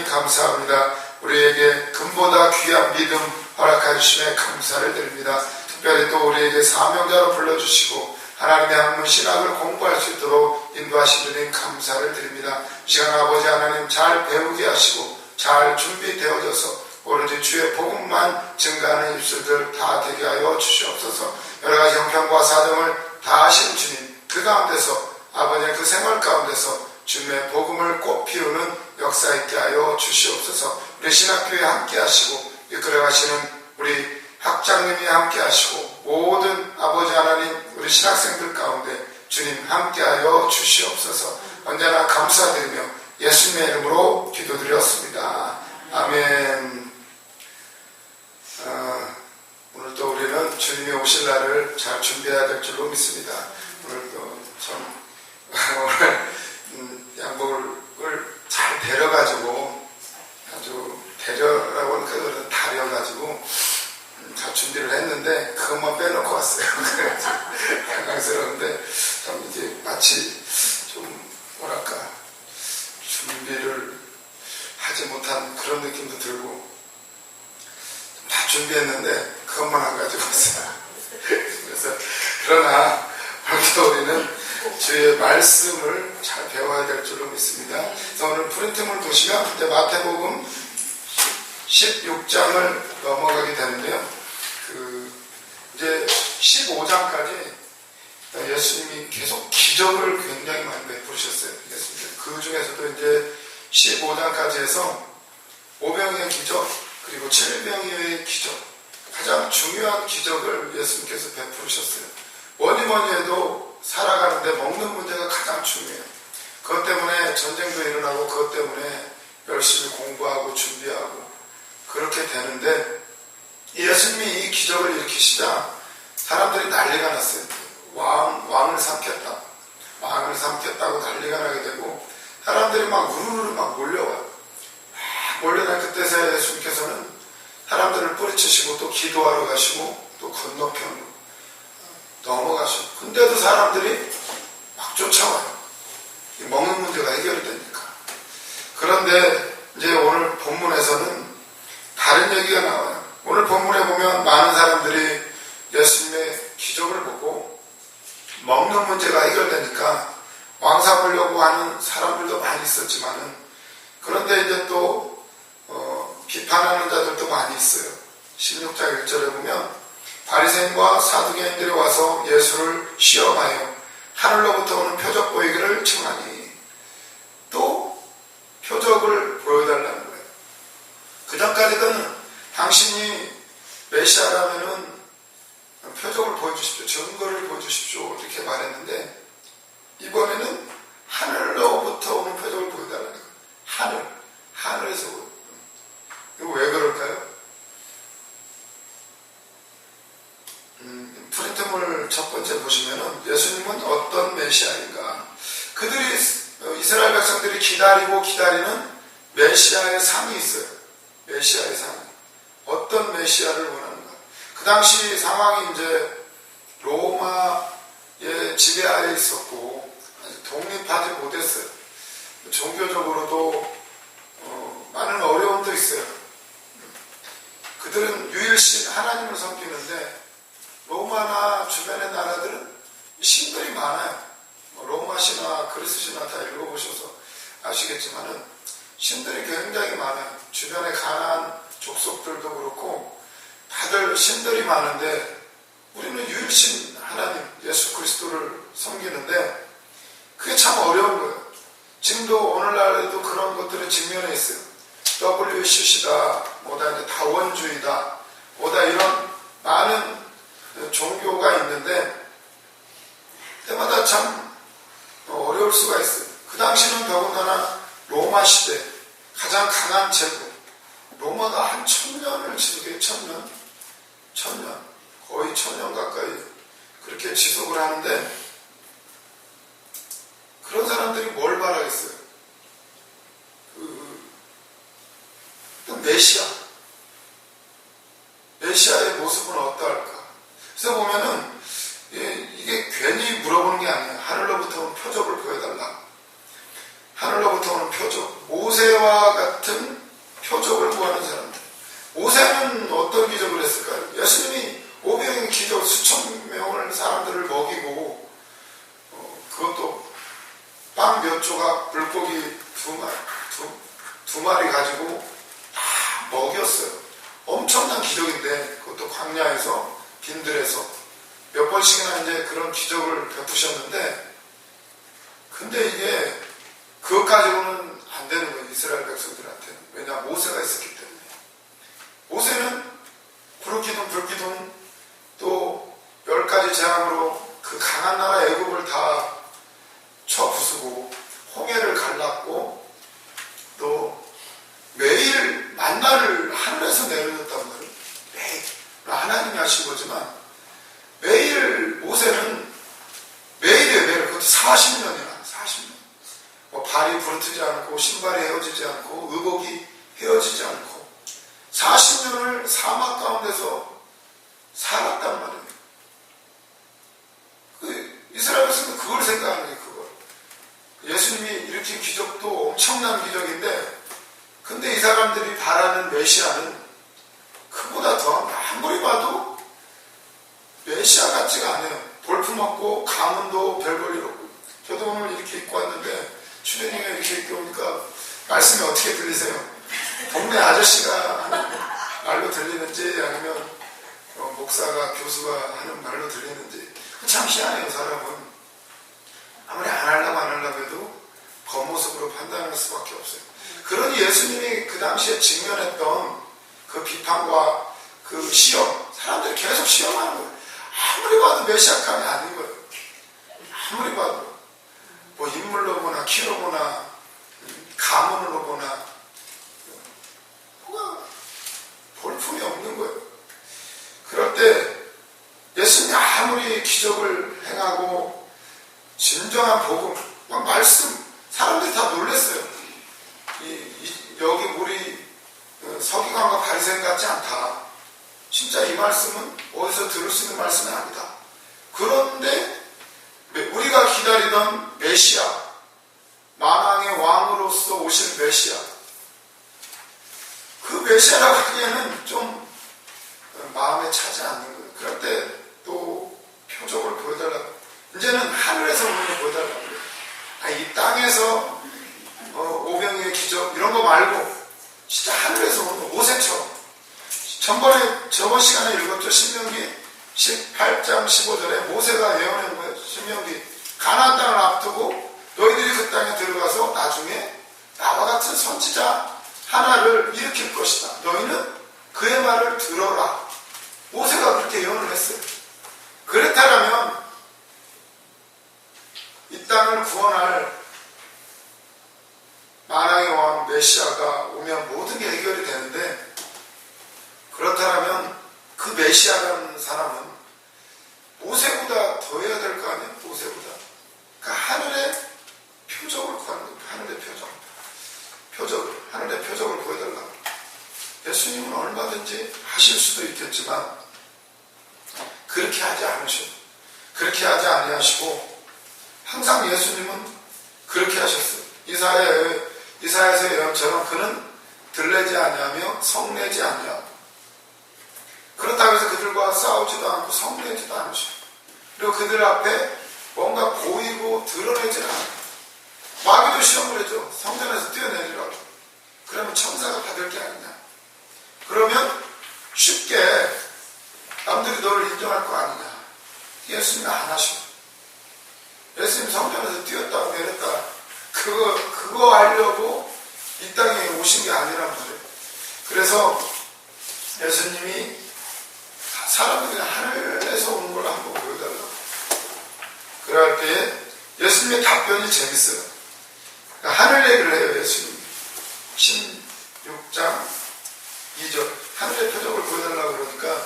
감사합니다. 우리에게 금보다 귀한 믿음 허락해 주심에 감사를 드립니다. 특별히 또 우리에게 사명자로 불러주시고 하나님의 학문 신학을 공부할 수 있도록 인도하신 주님 감사를 드립니다. 이 시간 아버지 하나님 잘 배우게 하시고 잘 준비되어져서 오로지 주의 복음만 증가하는 입술들 다 되게 하여 주시옵소서. 여러가지 형편과 사정을 다 하시는 주님, 그 가운데서 아버지의 그 생활 가운데서 주님의 복음을 꽃 피우는 역사 있게 하여 주시옵소서. 우리 신학교에 함께 하시고 이끌어가시는 우리 학장님이 함께 하시고 모든 아버지 하나님 우리 신학생들 가운데 주님 함께 하여 주시옵소서. 언제나 감사드리며 예수님의 이름으로 기도드렸습니다. 아멘. 오늘 또 우리는 주님이 오실 날을 잘 준비해야 될 줄로 믿습니다. 오늘도 오늘 양복을 잘 데려가지고 아주 데려라고 하니까 다려가지고 잘 준비를 했는데 그것만 빼놓고 왔어요. 그래서 당황스러운데 참 이제 마치 좀 뭐랄까 준비를 하지 못한 그런 느낌도 들고 다 준비했는데 그것만 안 가지고 왔어요. 그래서 그러나 오늘도 우리는 주의 말씀을 잘 배워야 될 줄로 믿습니다. 그래서 오늘 프린트물 보시면 이제 마태복음 16장을 넘어가게 되는데요. 이제 15장까지 예수님이 계속 기적을 굉장히 많이 베푸셨어요. 그 중에서도 이제 15장까지 해서 5병의 기적 그리고 7병의 기적, 가장 중요한 기적을 예수님께서 베푸셨어요. 뭐니 해도 살아가는데 먹는 문제가 가장 중요해요. 그것 때문에 전쟁도 일어나고 그것 때문에 열심히 공부하고 준비하고 그렇게 되는데 예수님이 이 기적을 일으키시자 사람들이 난리가 났어요. 왕을 삼켰다. 왕을 삼켰다고 난리가 나게 되고 사람들이 막 우르르 막 몰려와요. 몰려날 그때서야 예수님께서는 사람들을 뿌리치시고 또 기도하러 가시고 또 건너편으로 넘어가시고 근데도 사람들이 막 쫓아와요. 먹는 문제가 해결이 되니까. 그런데 이제 오늘 본문에서는 다른 얘기가 나와요. 오늘 본문에 보면 많은 사람들이 예수님의 기적을 보고 먹는 문제가 해결되니까 왕 삼으려고 하는 사람들도 많이 있었지만은 그런데 이제 또 비판하는 자들도 많이 있어요. 16장 1절에 보면 바리새인과 사두개인들이 와서 예수를 시험하여 하늘로부터 오는 표적 보이기를 청하니 또 표적을 보여달라는 거예요. 그 전까지는 당신이 메시아라면은 표적을 보여주십시오. 증거를 보여주십시오. 이렇게 말했는데 이번에는 하늘로부터 오는 표적을 보여달라는 거예요. 하늘에서 보여요. 이거 왜 그럴까요? 프린트물 첫 번째 보시면은 예수님은 어떤 메시아인가? 그들이 이스라엘 백성들이 기다리고 기다리는 메시아의 상이 있어요. 메시아의 상. 어떤 메시아를 원하는가? 그 당시 상황이 이제 로마의 지배하에 있었고 아직 독립하지 못했어요. 종교적으로도 많은 어려움도 있어요. 그들은 유일신 하나님을 섬기는데 로마나 주변의 나라들은 신들이 많아요. 로마 신화, 그리스 신화 다 읽어보셔서 아시겠지만은 신들이 굉장히 많아요. 주변의 가나안 족속들도 그렇고 다들 신들이 많은데 우리는 유일신 하나님 예수 그리스도를 섬기는데 그게 참 어려운 거예요. 지금도 오늘날에도 그런 것들을 직면해 있어요. WCC다, 뭐다 이제 다원주의다, 뭐다 이런 많은 종교가 있는데 때마다 참 어려울 수가 있어요. 그 당시는 더군다나 로마 시대 가장 강한 제국, 로마가 한 1000년을 지속해, 1000년, 거의 1000년 가까이 그렇게 지속을 하는데 그런 사람들이 뭘 바라겠어요? 메시아의 모습은 어떠할까? 그래서 보면은 이게 괜히 물어보는 게 아니에요. 하늘로부터 오는 표적을 보여달라. 하늘로부터 오는 표적, 모세와 같은 표적을 구하는 사람들. 모세는 어떤 기적을 했을까요? 예수님이 오병의 기적 수천 명을 사람들을 먹이고 그것도 빵 몇 조각 물고기 두 마리 가지고 다 먹였어요. 엄청난 기적인데 그것도 광야에서 빈들에서 몇 번씩이나 이제 그런 기적을 베푸셨는데 근데 이게 그것 가지고는 안 되는 거예요. 이스라엘 백성들한테는. 왜냐 모세가 있었기 때문에. 모세는 구름기둥 불기둥 또 10가지 재앙으로 그 강한 나라 애굽을 다 쳐부수고 홍해를 갈랐고 또 매일 만나를 하늘에서 내려줬단 말이에요. 매일 하나님이 하신 거지만 매일 모세는 매일이에요. 매일. 그것도 40년이나 40년. 뭐 발이 부르트지 않고 신발이 헤어지지 않고 의복이 헤어지지 않고 40년을 사막 가운데서 살았단 말이에요. 이스라엘 백성은 그걸 생각하는 거예요. 그걸. 예수님이 일으킨 기적도 엄청난 기적인데 근데 이 사람들이 바라는 메시아는 그보다 더 아무리 봐도 메시아 같지가 않아요. 볼품없고 가문도 별 볼 일 없고. 저도 오늘 이렇게 입고 왔는데 주변이가 이렇게 입고 오니까 말씀이 어떻게 들리세요? 동네 아저씨가 하는 말로 들리는지 아니면 목사가 교수가 하는 말로 들리는지 참 희한해요. 사람은 아무리 안 하려고 해도 겉모습으로 판단할 수밖에 없어요. 그러니 예수님이 그 당시에 직면했던 그 비판과 그 시험, 사람들이 계속 시험하는 거예요. 아무리 봐도 메시아감이 아닌 거예요. 아무리 봐도 뭐 인물로 보나 키로 보나 가문으로 보나 뭐가 볼품이 없는 거예요. 그럴 때 예수님이 아무리 기적을 행하고 진정한 복음, 막 말씀, 사람들이 다 놀랐어요. 여기 우리 서기관과 바리새인 같지 않다. 진짜 이 말씀은 어디서 들을 수 있는 말씀은 아니다. 그런데 우리가 기다리던 메시아, 만왕의 왕으로서 오실 메시아, 그 메시아라고 하기에는 좀 마음에 차지 않는 거예요. 그럴 때 또 표적을 보여달라고. 이제는 하늘에서 오는 걸 보여달라고 그래요. 이 땅에서 오병이의 기적 이런 거 말고 진짜 하늘에서 오는 거, 모세처럼. 저번 시간에 읽었죠. 신명기 18장 15절에 모세가 예언한 거예요. 신명기 가나안 땅을 앞두고 너희들이 그 땅에 들어가서 나중에 나와 같은 선지자 하나를 일으킬 것이다. 너희는 그의 말을 들어라. 모세가 그렇게 예언을 했어요. 그랬다면 이 땅을 구원할 만왕의 왕 메시아가 오면 모든 게 해결이 되는데 그렇다면 그 메시아라는 사람은 모세보다 더 해야 될 거 아니에요? 모세보다. 그러니까 하늘의 표적을 구하는 거예요. 하늘의 표적. 하늘의 표적을 보여달라고. 예수님은 얼마든지 하실 수도 있겠지만 그렇게 하지 않으시고 그렇게 하지 아니하시고 항상 예수님은 그렇게 하셨어요. 이사야의 예언처럼 그는 들레지 아니하며 성내지 아니하고 그렇다고 해서 그들과 싸우지도 않고 성내지도 않으시고 그리고 그들 앞에 뭔가 보이고 드러내지 않아요. 마귀도 시험을 해줘. 성전에서 뛰어내리라고. 그러면 천사가 받을 게 아니냐. 그러면 쉽게 남들이 너를 인정할 거 아니냐. 예수님이 안 하시고 예수님 성전에서 뛰었다고 내렸다. 그거 하려고 이 땅에 오신 게 아니란 말이에요. 그래서 예수님이 사람들이 하늘에서 오는 걸 한번 보여달라고. 그럴 때 예수님의 답변이 재밌어요. 그러니까 하늘 얘기를 해요. 예수님이 16장 2절 하늘의 표적을 보여달라고 그러니까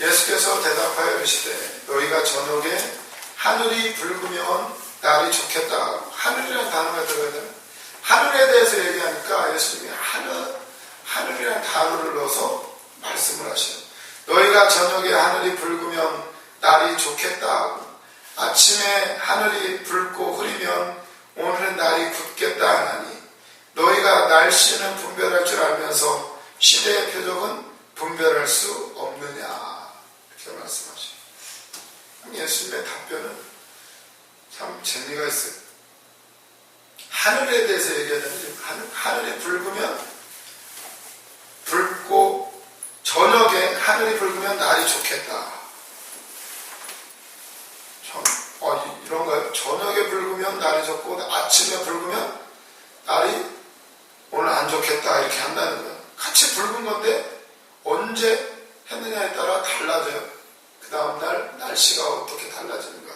예수께서 대답하여 이르시되 너희가 저녁에 하늘이 붉으면 날이 좋겠다. 하늘이라는 단어가 들어가야 되나? 하늘에 대해서 얘기하니까 예수님이 하늘이라는 단어를 넣어서 말씀을 하셔요. 너희가 저녁에 하늘이 붉으면 날이 좋겠다 하고 아침에 하늘이 붉고 흐리면 오늘은 날이 굳겠다 하나니 너희가 날씨는 분별할 줄 알면서 시대의 표적은 분별할 수 없느냐, 이렇게 말씀하시죠. 예수님의 답변은 참 재미가 있어요. 하늘에 대해서 얘기하자면 하늘이 붉으면 붉고 저녁에 하늘이 붉으면 날이 좋겠다. 참, 이런가요? 저녁에 붉으면 날이 좋고 아침에 붉으면 날이 오늘 안 좋겠다 이렇게 한다는 거예요. 같이 붉은 건데 언제 했느냐에 따라 달라져요. 그 다음날 날씨가 어떻게 달라지는가.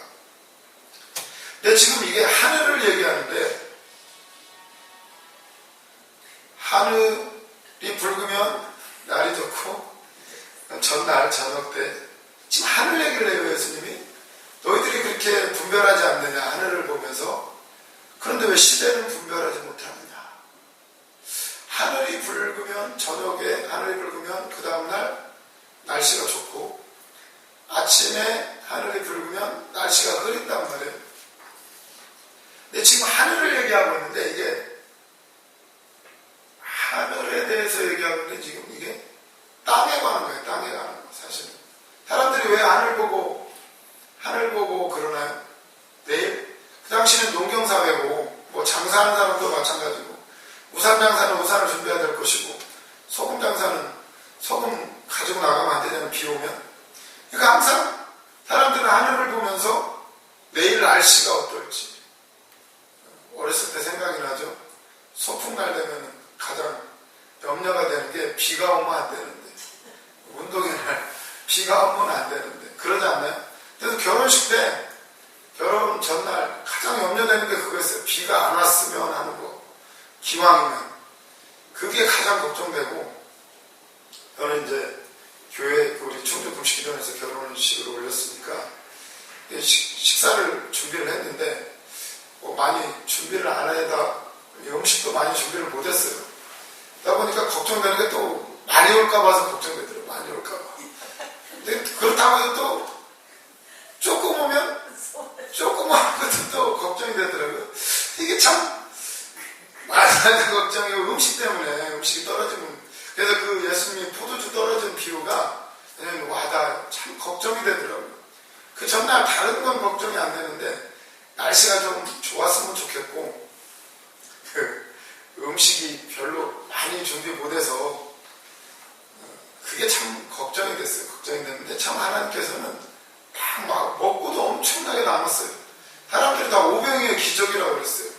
근데 지금 이게 하늘을 얘기하는데 하늘이 붉으면 날이 좋고 전날 저녁 때 지금 하늘 얘기를 해요. 예수님이 너희들이 그렇게 분별하지 않느냐 하늘을 보면서. 그런데 왜 시대는 분별하지 못하느냐. 하늘이 붉으면 저녁에 하늘이 붉으면 그 다음날 날씨가 좋고 아침에 하늘이 붉으면 날씨가 흐린단 말이에요. 근데 지금 하늘을 얘기하고 있는데 이게 하늘에 대해서 얘기하고 있는데 지금 이게 땅에 관한 거예요. 땅에 관한 거. 사실은 사람들이 왜 하늘 보고 그러나요? 내일 그 당시는 농경사회고 뭐 장사하는 사람도 마찬가지고 우산 장사는 우산을 준비해야 될 것이고 소금 장사는 소금 가지고 나가면 안 되잖아요. 비 오면. 그러니까 항상 사람들은 하늘을 보면서 내일 날씨가 어떨지 어렸을 때 생각이 나죠. 소풍날 되면 가장 염려가 되는 게 비가 오면 안 되는데 운동의 날 비가 오면 안 되는데 그러지 않나요? 그래서 결혼식 때 결혼 전날 가장 염려되는 게 그거였어요. 비가 안 왔으면 하는 거. 기왕이면 그게 가장 걱정되고 저는 이제 교회 우리 충주 금식기도원에서 결혼식을 올렸으니까 식사를 준비를 했는데 뭐 많이 준비를 안 해다 음식도 많이 준비를 못했어요. 그러다 보니까 걱정되는 게 또 많이 올까 봐서 걱정되더라고요. 많이 올까 봐. 근데 그렇다고 해도 또 조금 오면 조금만 것도 또 걱정이 되더라고요. 이게 참 많은 걱정이고 음식 때문에 음식이 떨어지면 그래서 그 예수님이 포도주 떨어진 비유가 왜냐면 나 참 걱정이 되더라고요. 그 전날 다른 건 걱정이 안 되는데 날씨가 좀 좋았으면 좋겠고 그 음식이 별로 많이 준비 못해서 그게 참 걱정이 됐어요. 걱정이 됐는데 참 하나님께서는 딱 막 먹고도 엄청나게 남았어요. 사람들이 다 오병이의 기적이라고 그랬어요.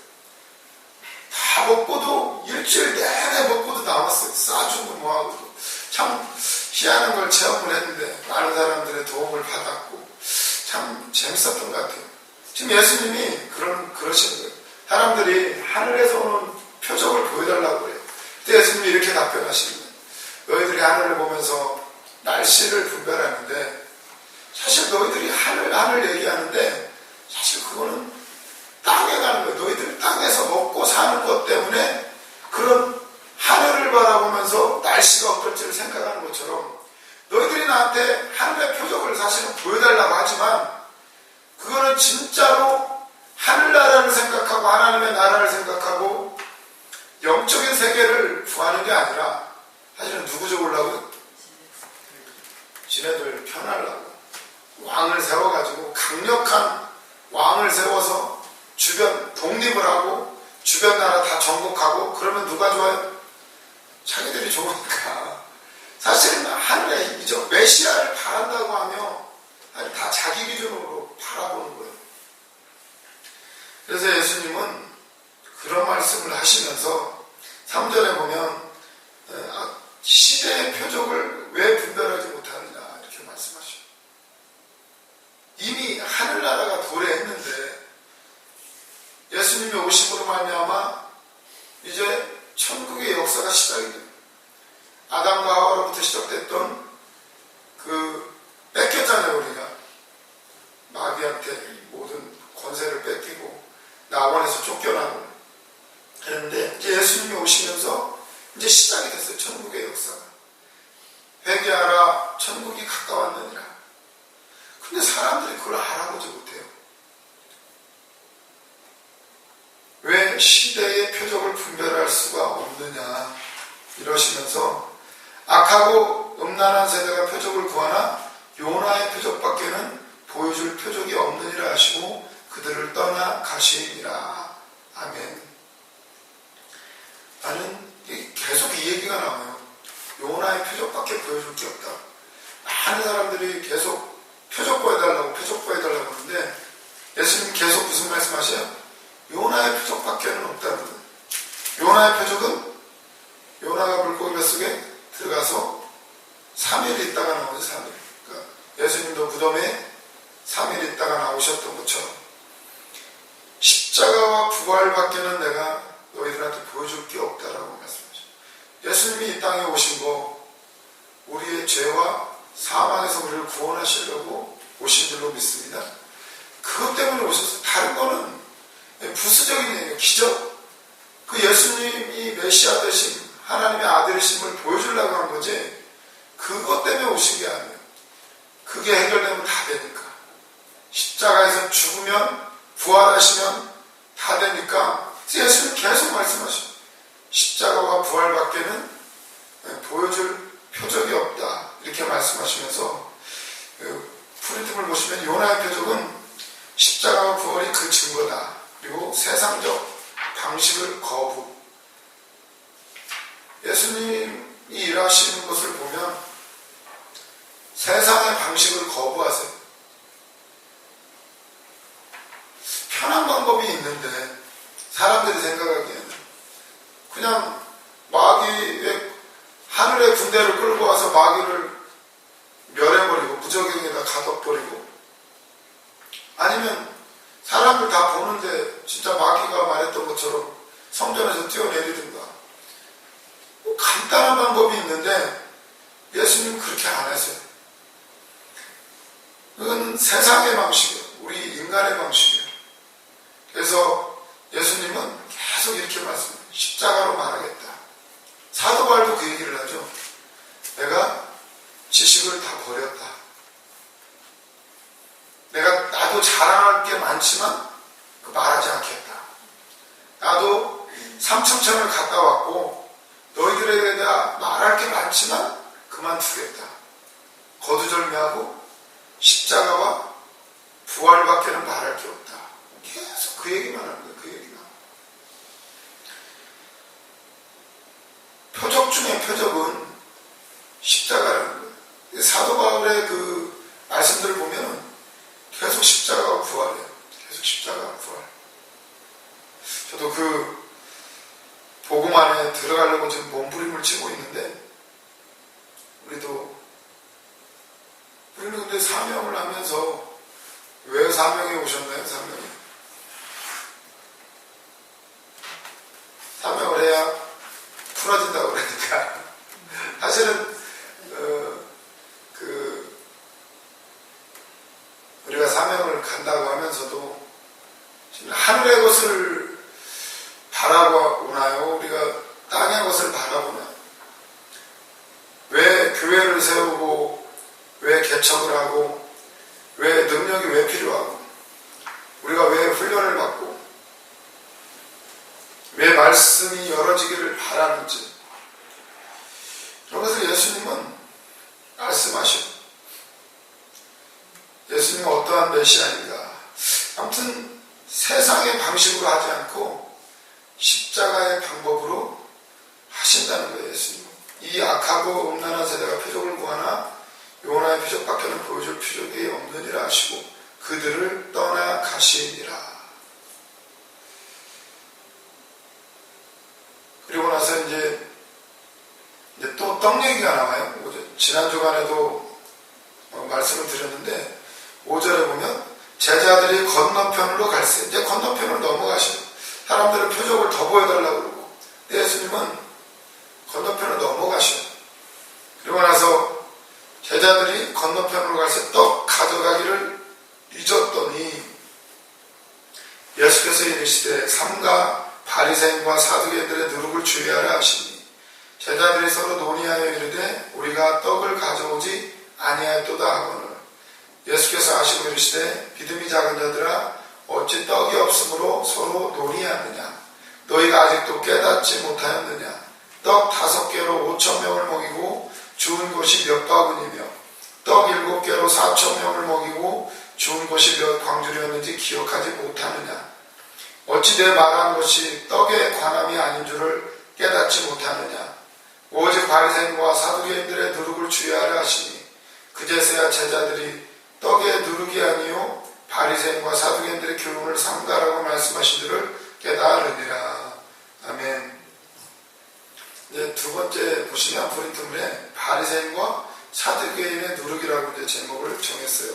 다 먹고도 일주일 내내 먹고도 남았어요. 싸주고 뭐하고도. 참 희한한 걸 체험을 했는데 많은 사람들의 도움을 받았고 참 재밌었던 것 같아요. 지금 예수님이 그러시는 거예요. 사람들이 하늘에서 오는 표적을 보여달라고 그래요. 그때 예수님이 이렇게 답변하시는 거예요. 너희들이 하늘을 보면서 날씨를 분별하는데 사실 너희들이 하늘 얘기하는데 사실 그거는 땅에 가는 거예요. 너희들이 땅에서 먹고 사는 것 때문에 그런 하늘을 바라보면서 날씨가 어떨지를 생각하는 것처럼 너희들이 나한테 하늘의 표적을 사실은 보여달라고 하지만 그거는 진짜로 하늘나라를 생각하고 하나님의 나라를 생각하고 영적인 세계를 구하는 게 아니라 사실은 누구 좋으려고요? 지네들 편하려고 왕을 세워가지고 강력한 왕을 세워서 주변 독립을 하고 주변 나라 다 정복하고 그러면 누가 좋아요? 자기들이 좋으니까. 사실은 하늘에 이제 메시아를 바란다고 하며 다 자기 기준으로 바라보는 거예요. 그래서 예수님은 그런 말씀을 하시면서 3절에 보면 시대의 표적을 왜 분별하지 못하느냐 이렇게 말씀하셔요. 이미 하늘나라가 도래했는데 예수님이 오심으로 말미암아 이제 천국의 역사가 시작이 됩니다. 아담과 하와로부터 시작됐던 그 뺏겼잖아요. 우리가 마귀한테 모든 권세를 뺏기고 낙원에서 쫓겨나고 그런데 이제 예수님이 오시면서 이제 시작이 됐어요. 천국의 역사가. 회개하라 천국이 가까웠느니라. 근데 사람들이 그걸 알아보지 못해요. 왜 시대의 표적을 분별할 수가 없느냐 이러시면서 악하고 음란한 세대가 표적을 구하나 요나의 표적밖에는 보여줄 표적이 없느니라 하시고 그들을 떠나 가시니라. 아멘. 나는 계속 이 얘기가 나와요. 요나의 표적밖에 보여줄 게 없다. 많은 사람들이 계속 표적 보여달라고 하는데 예수님 계속 무슨 말씀하세요? 요나의 표적밖에는 없다는 거예요. 요나의 표적은 요나가 물고기 뱃속에 들어가서 3일 있다가 나오죠. 3일. 그러니까 예수님도 무덤에 3일 있다가 나오셨던 것처럼 십자가와 부활밖에는 내가 너희들한테 보여줄 게 없다라고 말씀하죠. 예수님이 이 땅에 오신 거 우리의 죄와 사망에서 우리를 구원하시려고 오신 줄로 믿습니다. 그것 때문에 오셔서 다른 거는 부수적인 얘기예요. 기적. 그 예수님이 메시아 되신 하나님의 아들이심을 보여주려고 한 거지 그것 때문에 오신 게 아니에요. 그게 해결되면 다 되니까. 십자가에서 죽으면 부활하시면 다 되니까 예수님 계속 말씀하셔요. 십자가와 부활밖에는 보여줄 표적이 없다. 이렇게 말씀하시면서 프린트를 보시면 요나의 표적은 십자가와 부활이 그 증거다. 그리고 세상적 방식을 거부. 예수님이 일하시는 것을 보면 세상의 방식을 거부하세요. 편한 방법이 있는데 사람들이 생각하기에는 그냥 마귀의 하늘의 군대를 끌고 와서 마귀를 멸해버리고 무적행에다 가둬버리고 아니면 사람을 다 보는데 진짜 마귀가 말했던 것처럼 성전에서 뛰어내리든가 간단한 방법이 있는데 예수님은 그렇게 안 하세요. 그건 세상의 방식이에요. 우리 인간의 방식이에요. 그래서 예수님은 계속 이렇게 말씀해요. 십자가로 말하겠다. 사도 바울도 그 얘기를 하죠. 내가 지식을 다 버렸다. 나도 자랑할 게 많지만 말하지 않겠다. 나도 삼천천을 갔다 왔고 너희들에게 내가 말할 게 많지만 그만두겠다. 거두절미하고 십자가와 부활밖에는 말할 게 없다. 계속 그 얘기만 하는 거예요. 그 얘기만. 표적 중에 표적은 십자가라는 거예요. 사도 바울의 그 말씀들을 보면 계속 십자가와 부활이에요. 계속 십자가와 부활. 저도 그 복음 안에 들어가려고 지금 몸부림을 치고 있는데 우리는 근데 사명을 하면서 왜 사명에 오셨나요? 사명을 해야 풀어진다고 그러니까 사실은 우리가 사명을 간다고 하면서도 하늘의 것을 바라보나요? 우리가 땅의 것을 바라보나요? 왜 교회를 세우고 왜 개척을 하고 왜 능력이 왜 필요하고 우리가 왜 훈련을 받고 왜 말씀이 열어지기를 바라는지 그런 것을 예수님은 말씀하셔. 예수님은 어떠한 메시아인가. 아무튼 세상의 방식으로 하지 않고 십자가의 방법으로 하신다는 거예요. 예수님은. 이 악하고 음란한 세대가 표적을 구하나 요나의 표적밖에는 보여줄 표적이 없느니라 하시고 그들을 떠나 가시니라. 그리고 나서 이제 또 떡 얘기가 나와요. 지난 주간에도 말씀을 드렸는데 5절에 보면 제자들이 건너편으로 갈세. 이제 건너편으로 넘어가시고 사람들은 표적을 더 보여달라고 그러고 예수님은 건너편으로 넘어가셔. 그리고 나서 제자들이 건너편으로 가서 떡 가져가기를 잊었더니 예수께서 이르시되 삼가 바리새인과 사두개인들의 누룩을 주의하라 하시니 제자들이 서로 논의하여 이르되 우리가 떡을 가져오지 아니하였도다 하거늘 예수께서 하시고 이르시되 믿음이 작은 자들아 어찌 떡이 없으므로 서로 논의하느냐? 너희가 아직도 깨닫지 못하였느냐? 떡 5개로 5,000명을 먹이고 죽은 곳이 몇 바구니며 떡 7개로 4,000명을 먹이고 죽은 곳이 몇 광주리였는지 기억하지 못하느냐? 어찌 내 말한 것이 떡에 관함이 아닌 줄을 깨닫지 못하느냐? 오직 바리새인과 사두개인들의 누룩을 주의하라 하시니 그제서야 제자들이 떡의 누룩이 아니요 바리새인과 사두개인들의 교훈을 삼가라고 말씀하신 줄을 깨달으니라. 아멘. 이제 두 번째 보시면 브리트물에 바리새인과 사두개인의 누룩이라고 이제 제목을 정했어요.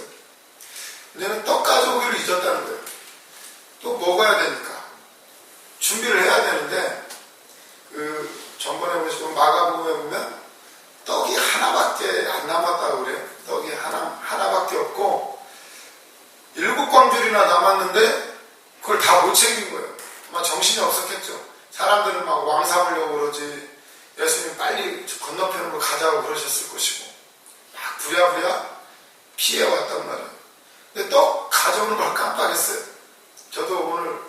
이제는 떡 가져오기를 잊었다는 거예요. 또 먹어야 되니까 준비를 해야 되는데 전번에 보시면 마가복음에 보면 떡이 하나밖에 안 남았다고 그래요. 떡이 하나밖에 없고 7광줄이나 남았는데 그걸 다 못 챙긴 거예요. 아마 정신이 없었겠죠. 사람들은 막 왕 삼으려고 그러지 예수님 빨리 건너편으로 가자고 그러셨을 것이고 막 부랴부랴 피해왔단 말이에요. 근데 떡 가져오는 걸 깜빡했어요. 저도 오늘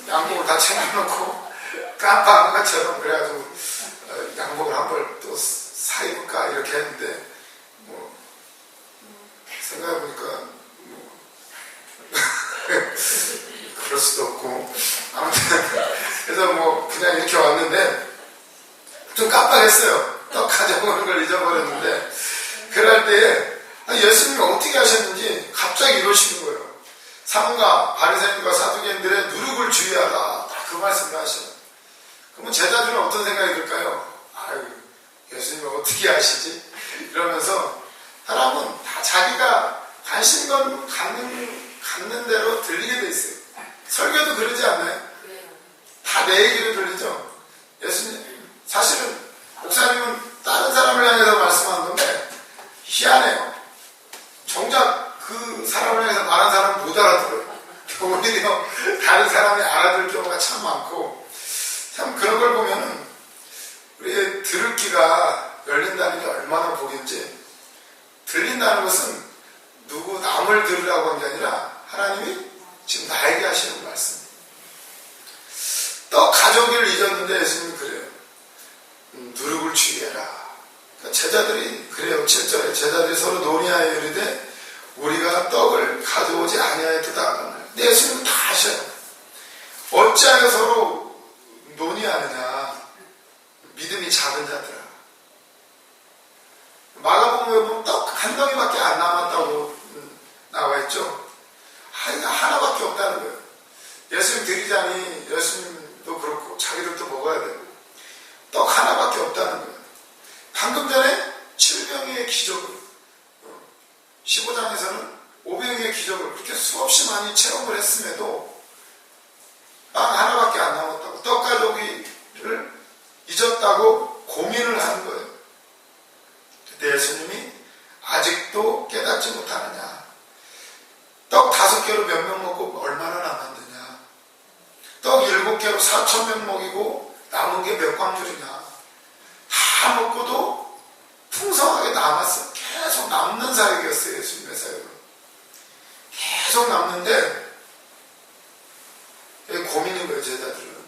양복을 다 챙겨놓고 깜빡한 것처럼 그래가지고 양복을 한 벌 또 사입을까 이렇게 했는데 뭐 생각해보니까 그럴 수도 없고 아무튼 그래서 뭐 그냥 이렇게 왔는데 좀 깜빡했어요. 떡 가져오는 걸 잊어버렸는데 그럴 때에 예수님이 어떻게 하셨는지 갑자기 이러시는 거예요. 삼가 바리새인과 사두개인들의 누룩을 주의하라. 딱 그 말씀을 하셔요. 그러면 제자들은 어떤 생각이 들까요? 아유, 예수님이 어떻게 아시지? 이러면서 사람은 다 자기가 관심만 갖는 대로 들리게 돼 있어요. 설교도 그러지 않나요? 다 내 얘기를 들리죠? 예수님, 사실은 목사님은 다른 사람을 향해서 말씀하는 건데 희한해요. 정작 그 사람을 향해서 말한 사람은 못 알아들어요. 오히려 다른 사람이 알아들 경우가 참 많고 참 그런 걸 보면은 우리의 들을 귀가 열린다는 게 얼마나 복인지 들린다는 것은 누구 남을 들으라고 한 게 아니라 하나님이 지금 나에게 하시는 말씀. 떡 가져오기를 잊었는데 예수님이 그래요. 누룩을 주의해라. 그러니까 제자들이 그래요. 7절에 제자들이 서로 논의하여 이르되 우리가 떡을 가져오지 아니하였다. 근데 예수님은 다 아셔요. 어찌하여 서로 논의하느냐. 믿음이 작은 자들아. 마가복음에 보면 떡 한 덩이밖에 안 남았다고 나와 있죠. 하나밖에 없다는 거예요. 예수님 드리자니 예수님도 그렇고 자기들도 먹어야 되고 떡 하나밖에 없다는 거예요. 방금 전에 7병의 기적을 15장에서는 5병의 기적을 그렇게 수없이 많이 체험을 했음에도 빵 하나밖에 안 남았다고 떡 가져오기를 잊었다고 고민을 하는 거예요. 그때 예수님이 아직도 깨닫지 못하느냐. 떡 5개로 몇 명 먹고 얼마나 남았느냐. 떡 7개로 4,000명 먹이고 남은 게 몇 광줄이냐. 다 먹고도 풍성하게 남았어요. 계속 남는 사역이었어요. 예수님의 사역은. 계속 남는데 고민인 거예요. 제자들은.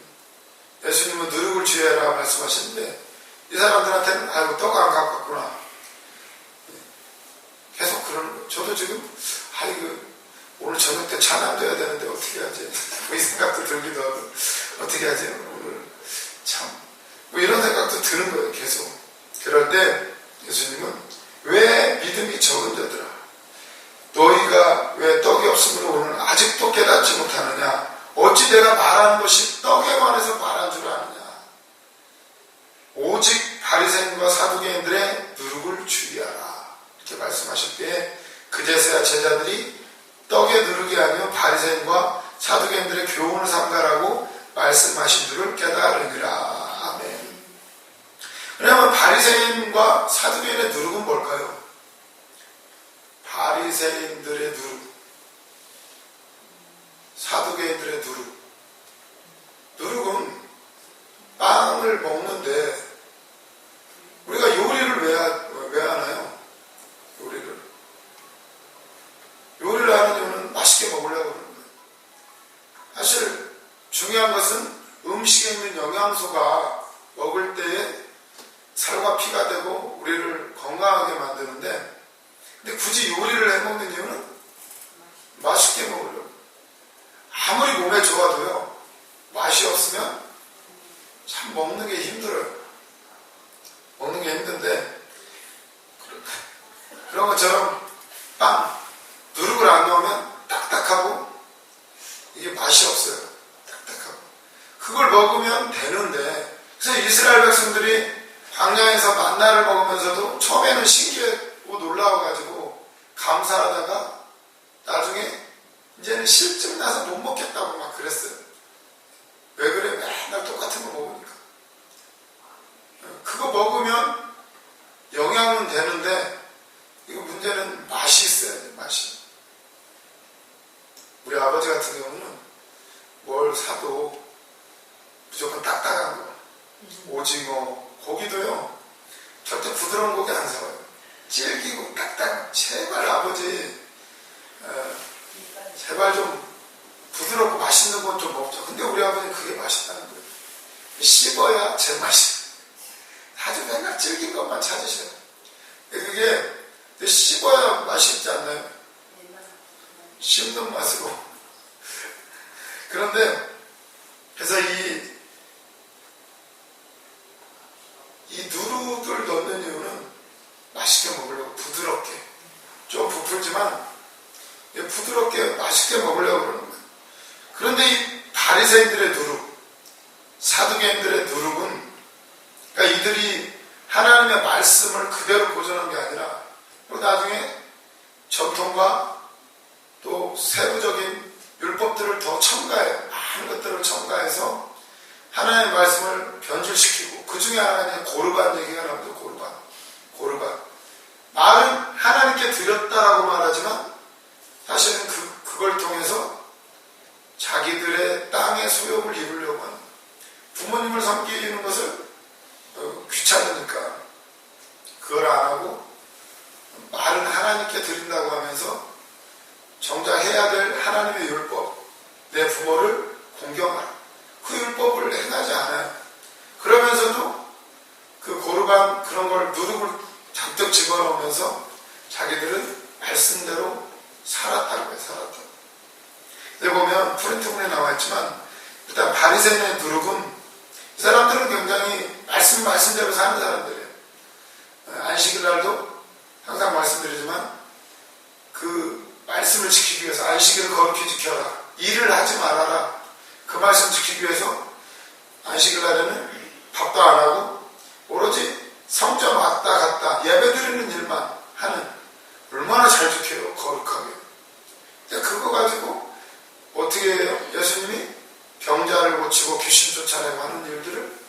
예수님은 누룩을 주의하라 말씀하시는데 이 사람들한테는 아이고 떡 안 갖고 왔구나. 계속 그러는 거예요. 저도 지금 아이고 오늘 저녁 때 찬양돼야 되는데 어떻게 하지? 이 생각도 들기도 하고 어떻게 하지? 오늘 참 뭐 이런 생각도 드는 거예요. 계속. 그럴 때 예수님은 왜 믿음이 적은 자들아 너희가 왜 떡이 없으므로 오늘 아직도 깨닫지 못하느냐. 어찌 내가 말하는 것이 떡에 관해서 말한 줄 아느냐. 오직 바리새인과 사두개인들의 누룩을 주의하라. 이렇게 말씀하실 때 그제서야 제자들이 떡의 누룩이 아니요 바리새인과 사두개인들의 교훈을 삼가라고 말씀하신 줄을 깨달으니라. 아멘. 왜냐하면 바리새인과 사두개인의 누룩은 뭘까요? 바리새인들의 누룩, 사두개인들의 누룩. 누룩은 빵을 먹는데 우리가 요리를 왜 하나요? 요리를 하는 이유는 맛있게 먹으려고 그러는 거예요. 피가 되고 우리를 건강하게 만드는데, 근데 굳이 요리를 해먹는 이유는 맛있게 먹으려고. 아무리 몸에 좋아도요, 맛이 없으면 참 먹는 게 힘들어요. 먹는 게 힘든데, 그런 것처럼 빵, 누룩을 안 넣으면 딱딱하고 이게 맛이 없어요. 딱딱하고. 그걸 먹으면 되는데, 그래서 이스라엘 백성들이 광야에서 만나를 먹으면서도 처음에는 신기하고 놀라워가지고 감사하다가 나중에 이제는 실증 나서 못 먹겠다고 막 그랬어요. 왜 그래? 맨날 똑같은 거 먹으니까. 그거 먹으면 영양은 되는데, 이거 문제는 맛이 있어야 돼, 맛이. 우리 아버지 같은 경우는 뭘 사도 무조건 딱딱한 거. 오징어, 고기도요, 절대 부드러운 고기 안 사와요. 질기고 딱딱. 제발 아버지, 제발 좀 부드럽고 맛있는 건 좀 먹자. 근데 우리 아버지는 그게 맛있다는 거예요. 씹어야 제맛이. 아주 맨날 질긴 것만 찾으셔요. 그게 씹어야 맛있지 않나요? 씹는 맛으로. 그런데 그래서 이 누룩을 넣는 이유는 맛있게 먹으려고, 부드럽게. 좀 부풀지만 부드럽게 맛있게 먹으려고 그러는 거예요. 그런데 이 바리새인들의 누룩, 사두개인들의 누룩은, 그러니까 이들이 하나님의 말씀을 그대로 보존한 게 아니라, 그리고 나중에 전통과 또 세부적인 율법들을 더 첨가해, 많은 것들을 첨가해서 하나님의 말씀을 변질시키고, 그 중에 하나가 이제 고르반 얘기가 나오죠. 고르반. 말은 하나님께 드렸다라고 말하지만 사실은 그걸 통해서 자기들의 땅의 소욕을 이루려고 하는, 부모님을 섬기는 것을 귀찮으니까 그걸 안 하고 말은 하나님께 드린다고 하면서 정작 해야 될 하나님의 율법, 내 부모를 공경하라, 그 율법을 행하지 않아요. 그러면서도 그 고르반 그런 걸 누룩을 잔뜩 집어넣으면서 자기들은 말씀대로 살았다고 해요. 살았다고. 여기 보면 프린트문에 나와있지만, 일단 바리새인의 누룩은, 이 사람들은 굉장히 말씀대로 사는 사람들이에요. 안식일 날도 항상 말씀드리지만, 그 말씀을 지키기 위해서 안식일을 거룩히 지켜라, 일을 하지 말아라, 그 말씀 지키기 위해서 안식일 날에는 밥도 안 하고 오로지 성전 왔다 갔다 예배드리는 일만 하는, 얼마나 잘 지켜요, 거룩하게. 그거 가지고 어떻게 해요? 예수님이 병자를 고치고 귀신 쫓아내고 하는 일들을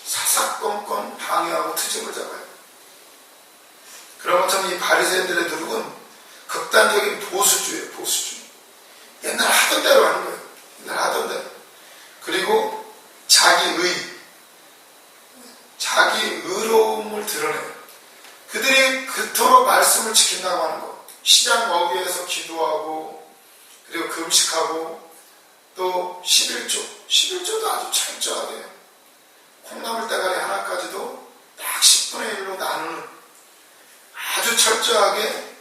사사건건 방해하고 트집을 잡아요. 그런 것처럼 이 바리새인들의 누룩은 극단적인 보수주의예요. 보수주의. 옛날 하던 대로 하는 거예요. 옛날 하던 대로. 그리고 자기 의로움을 드러내요. 그들이 그토록 말씀을 지킨다고 하는 것, 시장 먹이에서 기도하고, 그리고 금식하고, 또 11조도 아주 철저하게, 콩나물 대가리 하나까지도 딱 10분의 1로 나누는, 아주 철저하게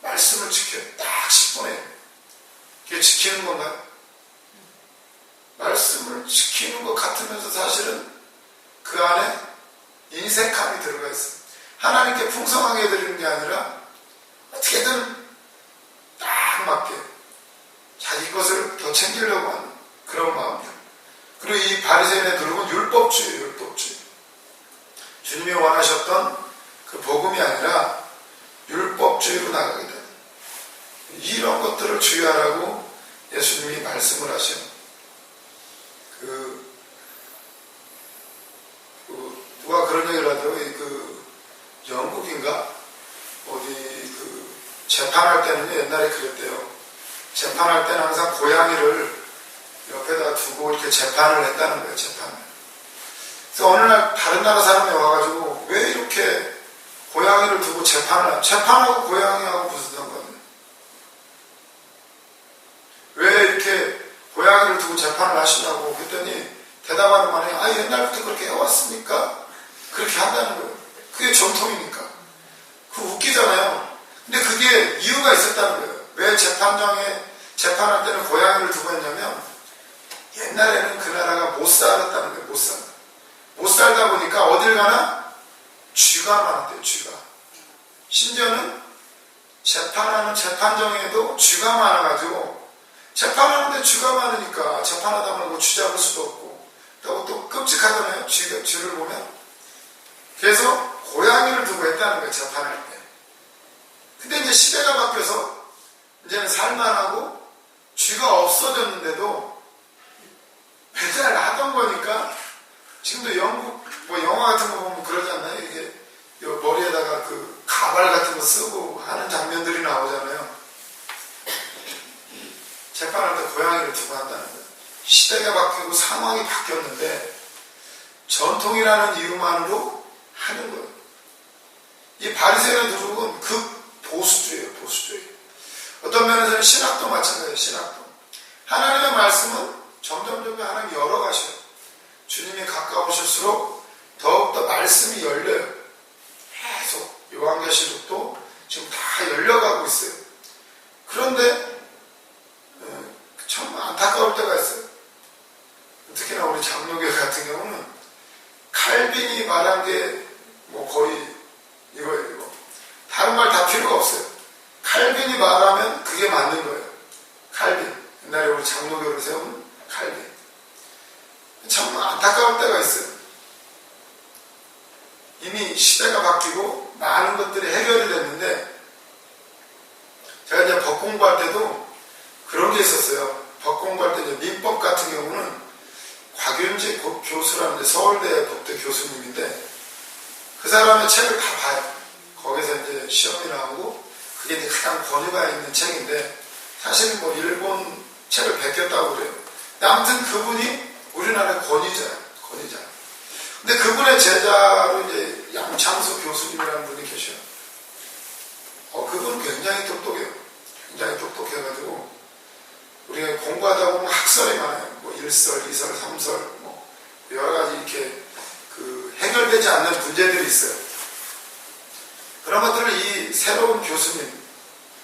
말씀을 지켜요. 딱 10분의 1. 그게 지키는 건가요? 말씀을 지키는 것 같으면서 사실은 그 안에 인색함이 들어가 있어요. 하나님께 풍성하게 드리는 게 아니라 어떻게든 딱 맞게 자기 것을 더 챙기려고 하는 그런 마음들. 그리고 이 바리새인의 누룩은 율법주의예요. 율법주의. 주님이 원하셨던 그 복음이 아니라 율법주의로 나가게 되는, 이런 것들을 주의하라고 예수님이 말씀을 하시는. 누가 그런 얘기를 하더라고요. 영국인가? 어디 재판할 때는 옛날에 그랬대요. 재판할 때는 항상 고양이를 옆에다 두고 이렇게 재판을 했다는 거예요. 재판을. 그래서 어느 날 다른 나라 사람이 와가지고, 왜 이렇게 고양이를 두고 재판하고 고양이하고 무슨 상관이에요? 왜 이렇게 고양이를 두고 재판을 하시냐고 했더니 대답하는 말이, 옛날부터 그렇게 해왔으니까 그렇게 한다는 거예요. 그게 전통이니까. 그 웃기잖아요. 근데 그게 이유가 있었다는 거예요. 왜 재판할 때는 고양이를 두고 했냐면, 옛날에는 그 나라가 못 살았다는 거예요. 못 살다 보니까 어딜 가나 쥐가 많았대요. 쥐가. 심지어는 재판하는 재판정에도 쥐가 많아가지고, 재판하는데 쥐가 많으니까 재판하다 말고 쥐 잡을 수도 없고, 그리고 또 끔찍하잖아요. 쥐를 보면. 그래서 고양이를 두고 했다는 거예요. 재판할 때. 근데 이제 시대가 바뀌어서 이제는 살만하고 쥐가 없어졌는데도 배달을 하던 거니까, 지금도 영국 영화 같은 거 보면 그러지 않나요? 이게 머리에다가 그 가발 같은 거 쓰고 하는 장면들이 나오잖아요. 재판할 때 고양이를 두고 한다는 거예요. 시대가 바뀌고 상황이 바뀌었는데 전통이라는 이유만으로 하는 거예요. 이 바리새인의 누룩은 극보수주의예요. 보수주의. 어떤 면에서는 신학도 마찬가지예요. 신학도. 하나님의 말씀은 점점 하나님 열어가셔요. 주님이 가까우실수록 더욱더 말씀이 열려요. 계속 요한계시록도 지금 다 열려가고 있어요. 그런데 참 안타까울 때가 있어요. 특히나 우리 장로교 같은 경우는 칼빈이 말한 게 거의 이거 다른 말 다 필요가 없어요. 칼빈이 말하면 그게 맞는 거예요. 칼빈. 옛날에 우리 장로교를 세운 칼빈. 참 안타까울 때가 있어요. 이미 시대가 바뀌고 많은 것들이 해결이 됐는데, 제가 이제 법 공부할 때도 그런 게 있었어요. 법 공부할 때 이제 민법 같은 경우는 곽윤지 교수라는 서울대 법대 교수님인데, 그 사람의 책을 다 봐요. 거기서 이제 시험이 나오고, 그게 이제 가장 권위가 있는 책인데, 사실 일본 책을 베꼈다고 그래요. 아무튼 그분이 우리나라의 권위자. 근데 그분의 제자로 이제 양창수 교수님이라는 분이 계셔요. 그분 굉장히 똑똑해요. 굉장히 똑똑해가지고, 우리가 공부하다 보면 학설이 많아요. 1설, 2설, 3설, 여러 가지 이렇게 해결되지 않는 문제들이 있어요. 그런 것들을 이 새로운 교수님,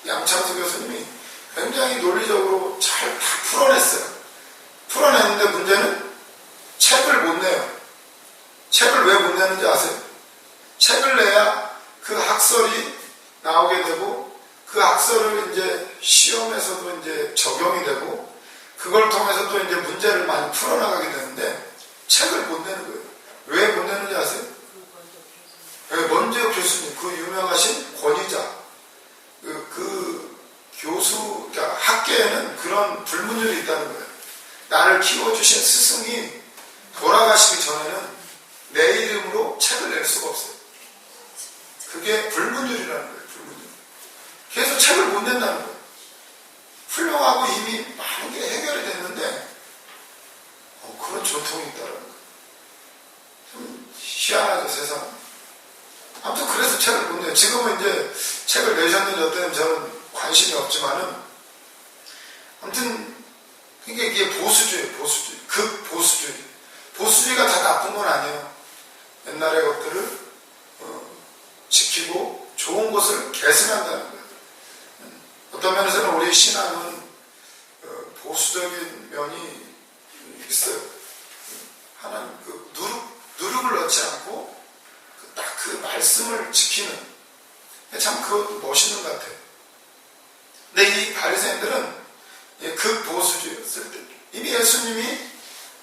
양창수 교수님이 굉장히 논리적으로 잘 다 풀어냈어요. 풀어냈는데 문제는 책을 못 내요. 책을 왜 못 내는지 아세요? 책을 내야 그 학설이 나오게 되고, 그 학설을 이제 시험에서도 이제 적용이 되고, 그걸 통해서 또 이제 문제를 많이 풀어나가게 되는데, 책을 못 내는 거예요. 왜 못 내는지 아세요? 먼저 교수님, 그 유명하신 권위자, 그 교수, 그러니까 학계에는 그런 불문율이 있다는 거예요. 나를 키워주신 스승이 돌아가시기 전에는 내 이름으로 책을 낼 수가 없어요. 그게 불문율이라는 거예요. 불문율. 그래서 책을 못 낸다는 거예요. 훌륭하고 이미 많은 게 해결이 됐는데 그런 전통이 있다는 거예요. 좀 희한하죠, 세상은. 아무튼 그래서 책을 못 내요. 지금은 이제 책을 내셨는지 어때는 저는 관심이 없지만은, 아무튼 이게 보수주의예요. 보수주의. 극보수주의. 보수주의가 다 나쁜 건 아니에요. 옛날의 것들을 지키고 좋은 것을 계승한다는 거예요. 어떤 면에서는 우리 신앙은 보수적인 면이 있어요. 하나님 누룩을 넣지 않고 딱 그 말씀을 지키는, 참 그것도 멋있는 것 같아요. 근데 이 바리새인들은 극보수주의였을 때 이미 예수님이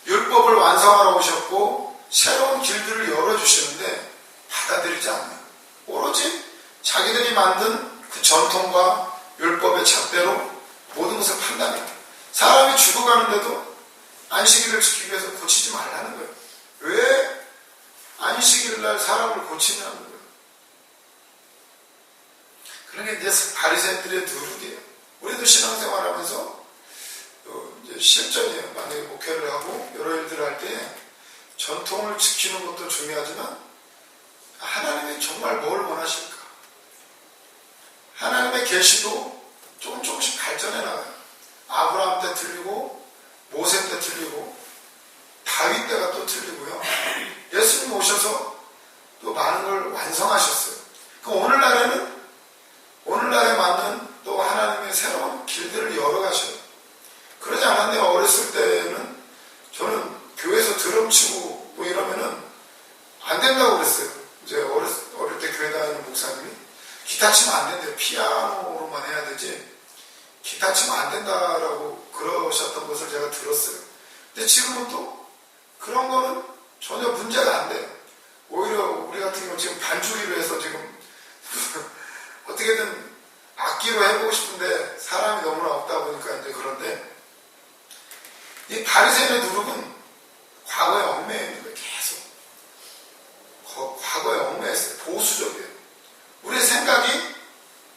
율법을 완성하러 오셨고 새로운 길들을 열어주시는데 받아들이지 않아요. 오로지 자기들이 만든 그 전통과 율법의 잣대로 모든 것을 판단해요. 사람이 죽어가는데도 안식일을 지키기 위해서 고치지 말라는 거예요. 왜 안식일날 사람을 고치냐는 거예요. 그런 게 이제 바리새인들의 누룩이에요. 우리도 신앙생활하면서 이제 실전이에요. 만약에 목회를 하고 여러 일들을 할 때 전통을 지키는 것도 중요하지만 하나님이 정말 뭘 원하실까? 하나님의 계시도 조금씩 발전해 나가요. 아브라함 때 틀리고 모세 때 틀리고 다윗 때가 또 틀리고요. 예수님 오셔서 또 많은 많은 걸 완성하셨어요. 그럼 오늘날에 맞는 또 하나님의 새로운 길들을 열어가셔요. 그러지 않았네요. 어렸을 때는 저는 교회에서 드럼 치고 뭐 이러면은 안 된다고 그랬어요. 이제 어릴 때 교회 다니는 목사님이 기타 치면 안 된대요. 피아노로만 해야 되지 기타 치면 안 된다라고 그러셨던 것을 제가 들었어요. 근데 지금은 또 그런 거는 전혀 문제가 안 돼요. 오히려 우리 같은 경우 지금 반주기로 해서 지금 어떻게든 악기로 해보고 싶은데 사람이 너무나 없다 보니까 이제 그런데 이 바리새인의 누룩은 과거에 얽매여 있는 거예요. 계속 과거에 얽매였어요. 보수적이에요. 우리의 생각이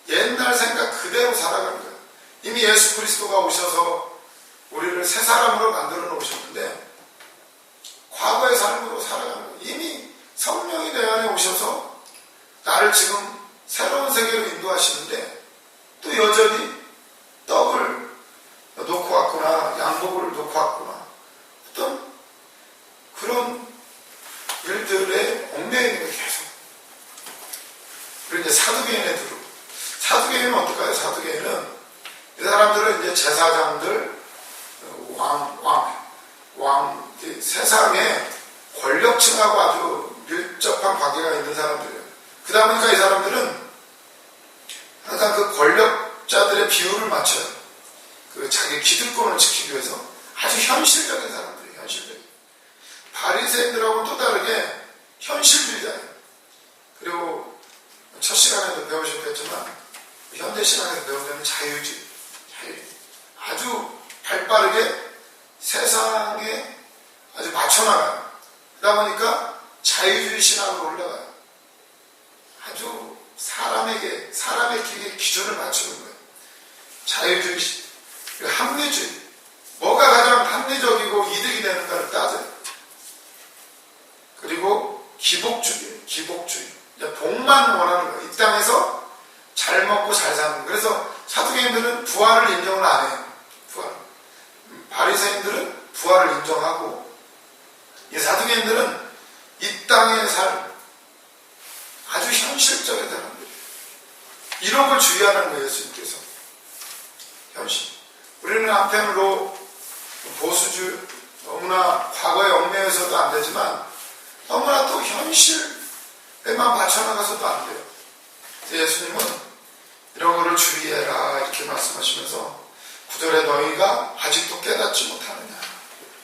옛날 생각 그대로 살아가는 거예요. 이미 예수 그리스도가 오셔서 우리를 새 사람으로 만들어 놓으셨는데 과거의 삶으로 살아가는 거예요. 이미 성령이 내 안에 오셔서 나를 지금 새로운 세계로 인도하시는데 또 여전히 떡을 놓고 왔구나, 양복을 놓고 왔구나, 어떤 그런 일들에 얽매여 있는 거예요. 계속. 그리고 이제 사두개인의 두루. 사두개인은 어떨까요? 사두개인은 이 사람들은 이제 제사장들, 세상에 권력층하고 아주 밀접한 관계가 있는 사람들이에요. 그러다 보니까 이 사람들은 항상 그 권력자들의 비율을 맞춰요. 그 자기 기득권을 지키기 위해서 아주 현실적인 사람들이에요. 현실적인. 바리새인들하고는 또 다르게 현실주의자예요. 그리고 첫 시간에도 배우셨겠지만 현대 신앙에서 배우자면 자유주의. 아주 발빠르게 세상에 아주 맞춰나가요. 그러다 보니까 자유주의 신앙으로 올라가요. 아주 사람의 기준을 맞추는 거예요. 자유주의, 합리주의. 뭐가 가장 합리적이고 이득이 되는가를 따져요. 그리고 기복주의. 복만 원하는 거예요. 이 땅에서 잘 먹고 잘 사는 거예요. 그래서 사두개인들은 부활을 인정을 안 해요. 바리새인들은 부활을 인정하고, 이 사두개인들은 이 땅의 삶, 아주 현실적인 사람들. 이런 걸 주의하는 거예요, 예수님께서. 현실. 우리는 한편으로 보수주의, 너무나 과거에 얽매여서도 안 되지만, 너무나 또 현실에만 맞춰나가서도 안 돼요. 예수님은 이런 거를 주의해라, 이렇게 말씀하시면서, 9절에 너희가 아직도 깨닫지 못하느냐,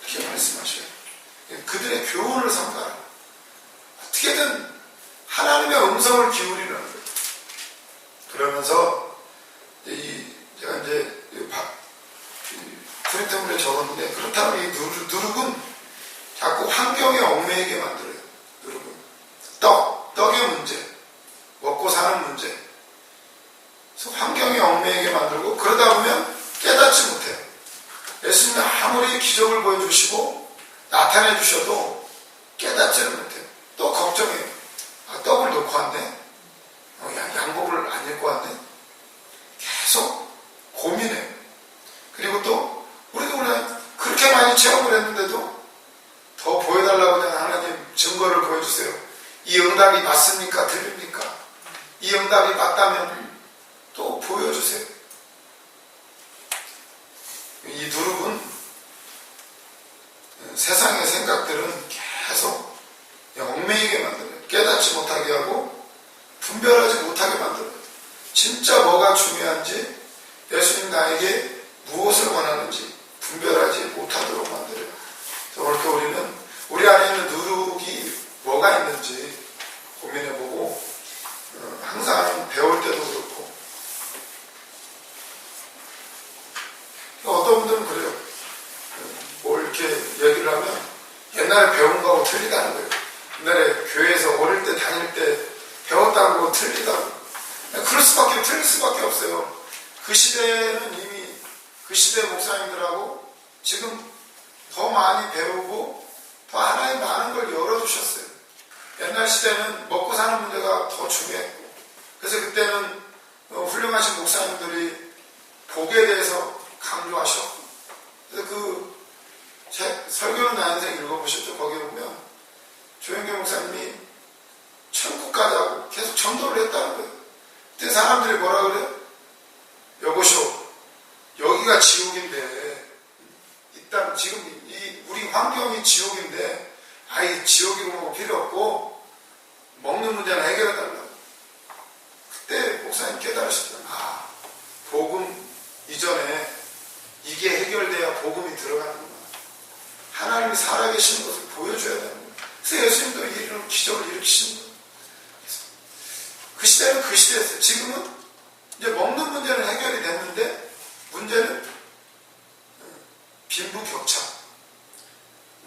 이렇게 말씀하셔요. 그들의 교훈을 삼가라. 어떻게든 하나님의 음성을 기울이는 거예요. 그러면서 제가 이제 프린트물에 적었는데, 그렇다면 이 누룩은 자꾸 환경에 얽매이게 만들어요. 누룩은 떡의 문제, 먹고 사는 문제, 그래서 환경에 얽매이게 만들고, 그러다 보면 깨닫지 못해요. 예수님이 아무리 기적을 보여주시고 나타내 주셔도 깨닫지는 못해요. 또 걱정해요. 떡을 놓고 왔네? 양복을 안 입고 왔네? 계속 고민해요. 그리고 또 우리도 그렇게 많이 체험을 했는데도 더 보여달라고 하는 하나님 증거를 보여주세요. 이 응답이 맞습니까? 틀립니까? 이 응답이 맞다면 또 보여주세요. 이 누룩은 세상의 생각들은 계속 얽매이게 만들어요. 깨닫지 못하게 하고 분별하지 못하게 만들어요. 진짜 뭐가 중요한지, 예수님 나에게 무엇을 원하는지 분별하지 못하도록 만들어요. 오늘 또 우리는 우리 안에 있는 누룩이 뭐가 있는지 고민해보고, 항상 배울 때도 그렇고, 어떤 분들은 그래요. 뭐 이렇게 얘기를 하면 옛날에 배운 거하고 틀리다는 거예요. 옛날에 교회에서 어릴 때 다닐 때 배웠다는 거 틀리다고. 틀릴 수밖에 없어요. 그 시대에는 이미 그 시대 목사님들하고 지금 더 많이 배우고 더 하나님 많은 걸 열어주셨어요. 옛날 시대는 먹고 사는 문제가 더 중요했고, 그래서 그때는 훌륭하신 목사님들이 복에 대해서 강조하셨고, 그래서 그 책 설교는 나 인생 읽어보셨죠? 거기에 보면 조영교 목사님이 천국 가자고 계속 전도를 했다는 거예요. 그때 사람들이 뭐라 그래요? 여보시오, 여기가 지옥인데, 일단 지금 우리 환경이 지옥인데, 아이 지옥이고 뭐 필요 없고 먹는 문제는 해결해달라고. 그때 목사님 깨달으셨잖아요. 아, 복음 이전에 이게 해결돼야 복음이 들어가는구나. 하나님이 살아계시는 것을 보여줘야 되는 거예요. 그래서 예수님도 이런 기적을 일으키시는 거예요. 그 시대는 그 시대였어요. 지금은 이제 먹는 문제는 해결이 됐는데 문제는 빈부격차.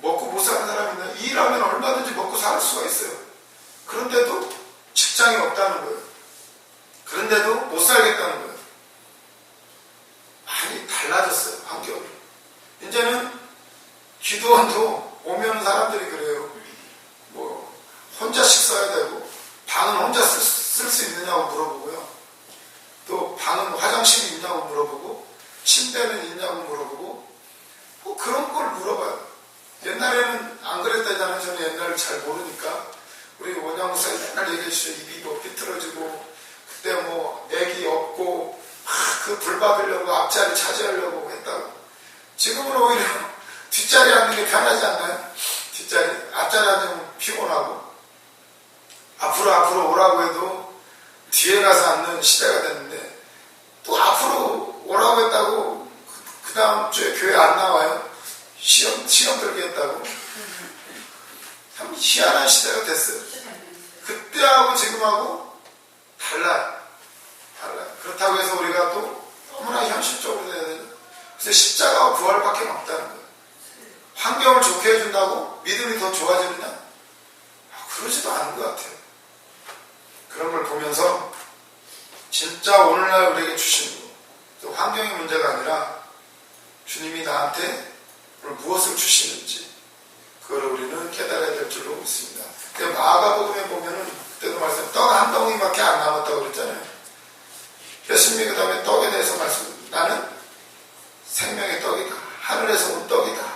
먹고 못 사는 사람이 있는데 일하면 얼마든지 먹고 살 수가 있어요. 그런데도 직장이 없다는 거예요. 그런데도 못 살겠다는 거예요. 많이 달라졌어요, 환경이. 이제는 기도원도 오면 사람들이 그래요. 뭐 혼자씩 써야 되고 방은 혼자 쓸 수 있느냐고 물어보고요. 또 방은 화장실이 있냐고 물어보고 침대는 있냐고 물어보고 뭐 그런 걸 물어봐요. 옛날에는 안 그랬다잖아요. 저는 옛날을 잘 모르니까. 우리 원장 목사님 맨날 얘기해 주시죠. 입이 뭐 삐뚤어지고 그때 뭐 애기 없고 그 불 받으려고 앞자리 차지하려고 했다고. 지금은 오히려 뒷자리 앉는 게 편하지 않나요? 뒷자리, 앞자리 앉으면 피곤하고 앞으로 오라고 해도 뒤에 가서 앉는 시대가 됐는데 또 앞으로 오라고 했다고 그 다음 주에 교회 안 나와요. 시험 들게 했다고. 참 희한한 시대가 됐어요. 그때하고 지금하고 달라요. 그렇다고 해서 우리가 또 너무나 현실적으로 돼야 되죠. 그래서 십자가와 부활밖에 없다는 거예요. 환경을 좋게 해준다고 믿음이 더 좋아지느냐? 그러지도 않은 것 같아요. 그런 걸 보면서 진짜 오늘날 우리에게 주신 거, 환경의 문제가 아니라 주님이 나한테 오늘 무엇을 주시는지 그걸 우리는 깨달아야 될 줄로 믿습니다. 마가복음에 보면은 그때도 말씀 떡 한 덩이밖에 안 남았다고 그랬잖아요. 예수님이 그 다음에 떡에 대해서 나는 생명의 떡이다. 하늘에서 온 떡이다.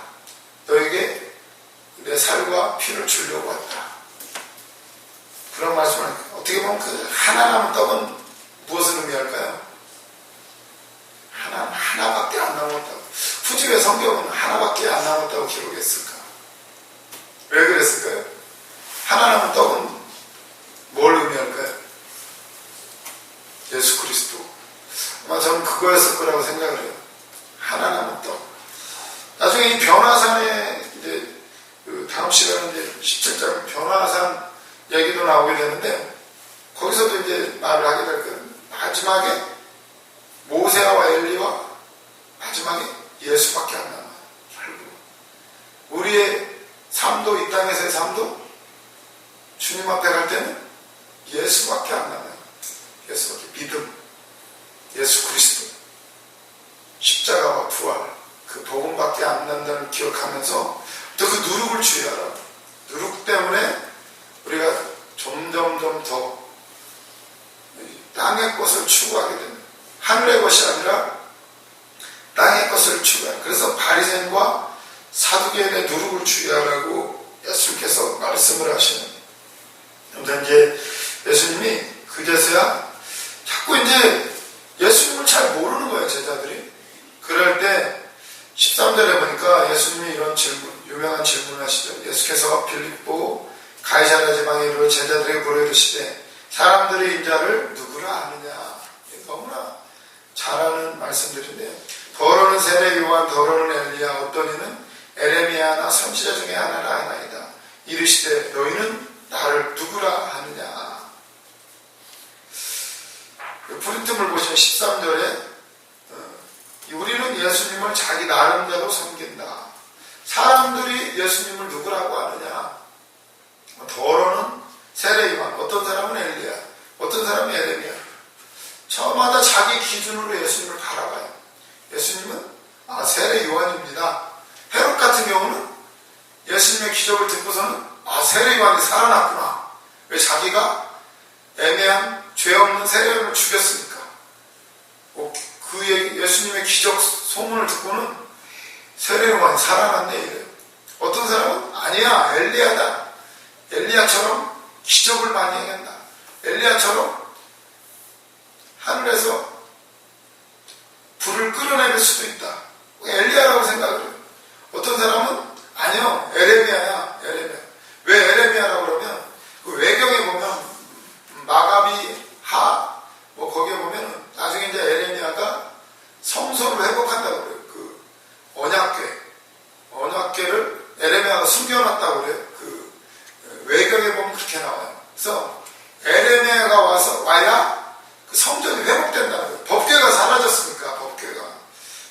너에게 내 살과 피를 주려고 왔다. 그런 말씀을 어떻게 보면 그 하나 남은 떡은 무엇을 의미할까요? 하나밖에 안 남았다고. 굳이 왜 성경은 하나밖에 안 남았다고 기록했을까? 왜 그랬을까요? 하나 남은 떡은 뭘 의미할까요? 예수 그리스도. 아마 저는 그거였을 거라고 생각을 해요. 하나 남은 떡. 나중에 이 변화산에 이제 그 다음 시간에 이제 17장 변화산 얘기도 나오게 되는데 거기서도 이제 말을 하게 될 거예요. 마지막에 모세와 엘리와 마지막에 예수밖에 안 남아요. 결국 우리의 삶도 이 땅에서의 삶도 주님 앞에 갈 때는 예수밖에 안 남아요. 예수밖에. 믿음, 예수 그리스도, 십자가와 부활, 그 복음밖에 안 남다는 기억하면서 또 그 누룩을 주의하라. 누룩 때문에 우리가 점점 더 땅의 것을 추구하게 됩니다. 하늘의 것이 아니라 땅의 것을 추구하라. 그래서 바리새인과 사두개인의 누룩을 주의하라고 예수님께서 말씀을 하시는 거예요. 그런데 이제 예수님이 그제서야 자꾸 이제 예수님을 잘 모르는 거예요, 제자들이. 그럴 때 13절에 보니까 예수님이 이런 질문, 유명한 질문을 하시죠. 예수께서 빌립보 가이사랴 지방에 이르러 제자들에게 물어 이르시되 사람들이 인자를 누구라 아느냐. 너무나 잘 아는 말씀들인데요. 더러는 세례 요한, 더러는 엘리야, 어떤 이는 에레미야나 선지자 중에 하나라 하나이다. 이르시되 너희는 나를 누구라 하느냐. 프린트물 보시면 13절에 우리는 예수님을 자기 나름대로 섬긴다. 사람들이 예수님을 누구라고 하느냐. 더러는 세례 요한, 어떤 사람은 엘리야, 어떤 사람은 에레미야. 저마다 자기 기준으로 예수님을 바라봐요. 예수님은 세례 요한입니다. 헤롯 같은 경우는 예수님의 기적을 듣고서는 세례 요한이 살아났구나. 왜? 자기가 애매한 죄 없는 세례 요한을 죽였으니까. 그 예수님의 기적 소문을 듣고는 세례 요한이 살아났네 이래요. 어떤 사람은 아니야, 엘리야다. 엘리야처럼 기적을 많이 행했나? 엘리야처럼 하늘에서 불을 끌어내릴 수도 있다. 엘리야라고 생각을 해요. 어떤 사람은 아니요, 에레미야야, 에레미야. 왜 에레미야라고 그러면 그 외경에 보면 마가비 하 거기에 보면 나중에 이제 에레미야가 성소를 회복한다고 그래요. 그 언약궤를 에레미야가 숨겨놨다고 그래요. 그 외경에 보면 그렇게 나와요. 그래서 에레미야가 와야 그 성전이 회복된다는 거예요. 법궤가 사라졌으니까, 법궤가.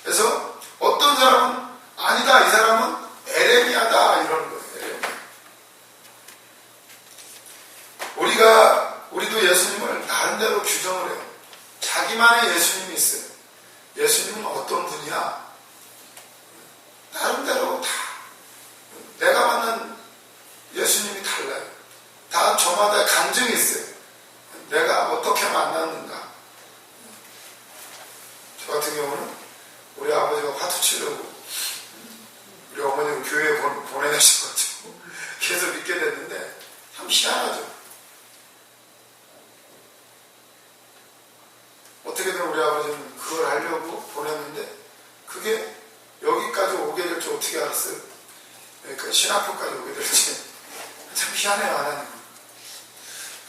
그래서 어떤 사람은 아니다, 이 사람은 에레미야다 이러는 거예요. 에레미야. 우리도 예수님을 나름대로 규정을 해요. 자기만의 예수님이 있어요. 예수님은 어떤 분이야? 나름대로 다 내가 만난 예수님이 달라요. 다 저마다 간증이 있어요. 내가 어떻게 만났는가. 저 같은 경우는 우리 아버지가 화투 치려고 우리 어머니를 교회에 보내셔가지고 계속 믿게 됐는데 참 희한하죠. 어떻게든 우리 아버지는 그걸 하려고 보냈는데 그게 여기까지 오게 될 줄 어떻게 알았어요? 그러니까 신학교까지 오게 될지 참 희한해요, 하나님.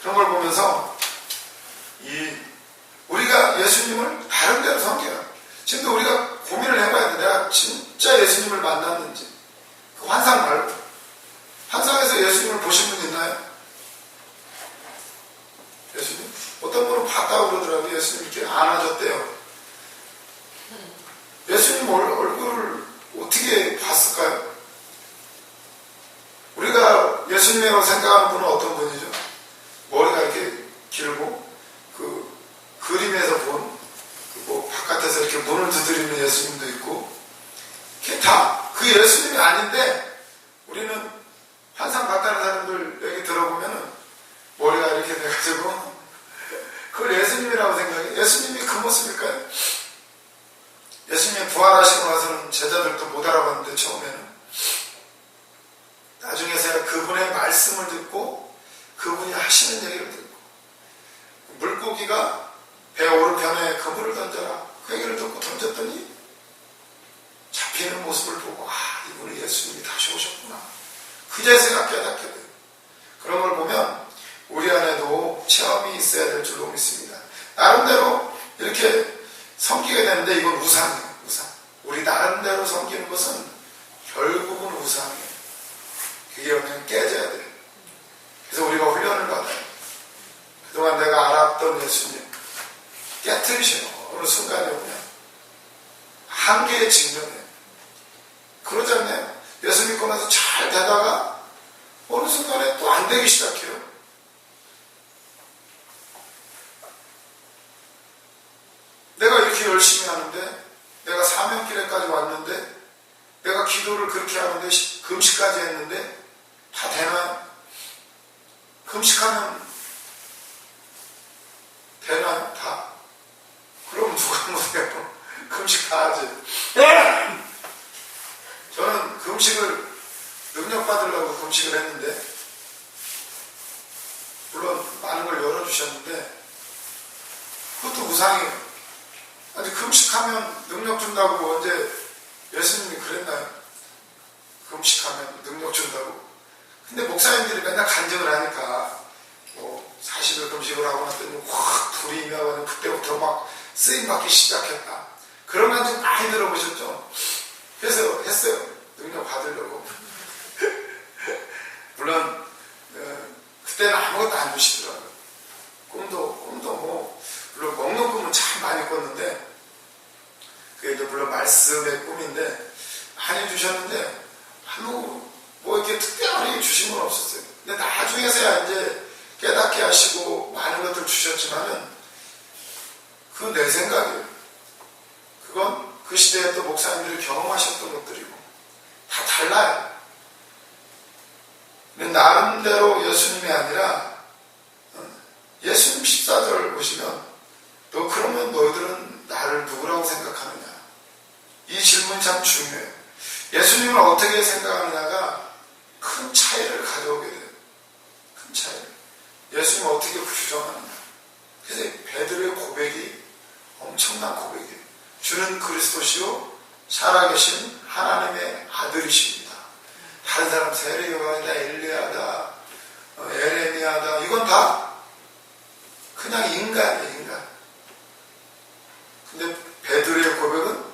그런 걸 보면서 우리가 예수님을 다른 데로 섬겨요. 지금도 우리가 고민을 해봐야 돼. 내가 진짜 예수님을 만났는지. 그 환상 말고. 환상에서 예수님을 보신 분 있나요? 예수님? 어떤 분은 봤다고 그러더라고요. 예수님 이렇게 안아줬대요. 예수님 얼굴을 어떻게 봤을까요? 우리가 예수님이라고 생각하는 분은 어떤 분이죠? 머리가 이렇게 길고 그 그림에서 본 바깥에서 이렇게 문을 두드리는 예수님도 있고 그게 다 그 예수님이 아닌데 우리는 환상 봤다는 사람들 얘기 들어보면은 머리가 이렇게 돼가지고 그걸 예수님이라고 생각해요. 예수님이 그 모습일까요? 예수님이 부활하시고 나서는 제자들도 못 알아봤는데 처음에는 나중에서야 그분의 말씀을 듣고 그분이 하시는 얘기를 듣고 물고기가 배 오른편에 그물을 던져라 그 얘기를 듣고 던졌더니 잡히는 모습을 보고 이분이 예수님이 다시 오셨구나. 그제서야 깨닫게 돼요. 그런 걸 보면 우리 안에도 체험이 있어야 될 줄로 믿습니다. 나름대로 이렇게 섬기게 되는데 이건 우상이에요. 우상. 우리 나름대로 섬기는 것은 결국은 우상이에요. 그게 그냥 깨져야 돼요. 그래서 우리가 훈련을 받아요. 그동안 내가 알았던 예수님 깨트리셔요. 어느 순간에 오면 한계에 직면해요. 그러지 않나요? 예수 믿고 나서 잘 되다가 어느 순간에 또 안 되기 시작해요. 내가 이렇게 열심히 하는데 내가 사명길에까지 왔는데 내가 기도를 그렇게 하는데 금식까지 했는데 다 되나요? 금식하면 되나요? 다? 그럼 누가 못해요? 금식 다 하지. 저는 금식을 능력받으려고 금식을 했는데 물론 많은 걸 열어주셨는데 그것도 우상이에요. 아니 금식하면 능력 준다고 언제 예수님이 그랬나요? 금식하면 능력 준다고. 근데 목사님들이 맨날 간증을 하니까 40일 금식을 하고 났더니 확 불이 임하고 그때부터 막 쓰임받기 시작했다. 그런 간증 많이 들어보셨죠? 그래서 했어요. 능력 받으려고. 물론 그때는 아무것도 안 주시더라고요. 꿈도 물론 먹는 꿈은 참 많이 꿨는데 그게 이제 물론 말씀의 꿈인데 많이 주셨는데 이렇게 특별히 주신 건 없었어요. 근데 나중에서야 이제 깨닫게 하시고 많은 것들 주셨지만은 그 내 생각이에요. 그건 그 시대에 또 목사님들이 경험하셨던 것들이고 다 달라요. 근데 나름대로 예수님이 아니라 예수님 14절 보시면 너 그러면 너희들은 나를 누구라고 생각하느냐. 이 질문이 참 중요해요. 예수님을 어떻게 생각하느냐가 큰 차이를 가져오게 돼요. 큰 차이를. 예수님은 어떻게 규정하느냐. 그래서 베드로의 고백이 엄청난 고백이에요. 주는 그리스도시요 살아계신 하나님의 아들이십니다. 다른 사람 세례요한이다, 엘리야다, 에레미야다, 이건 다 그냥 인간이에요, 인간. 근데 베드로의 고백은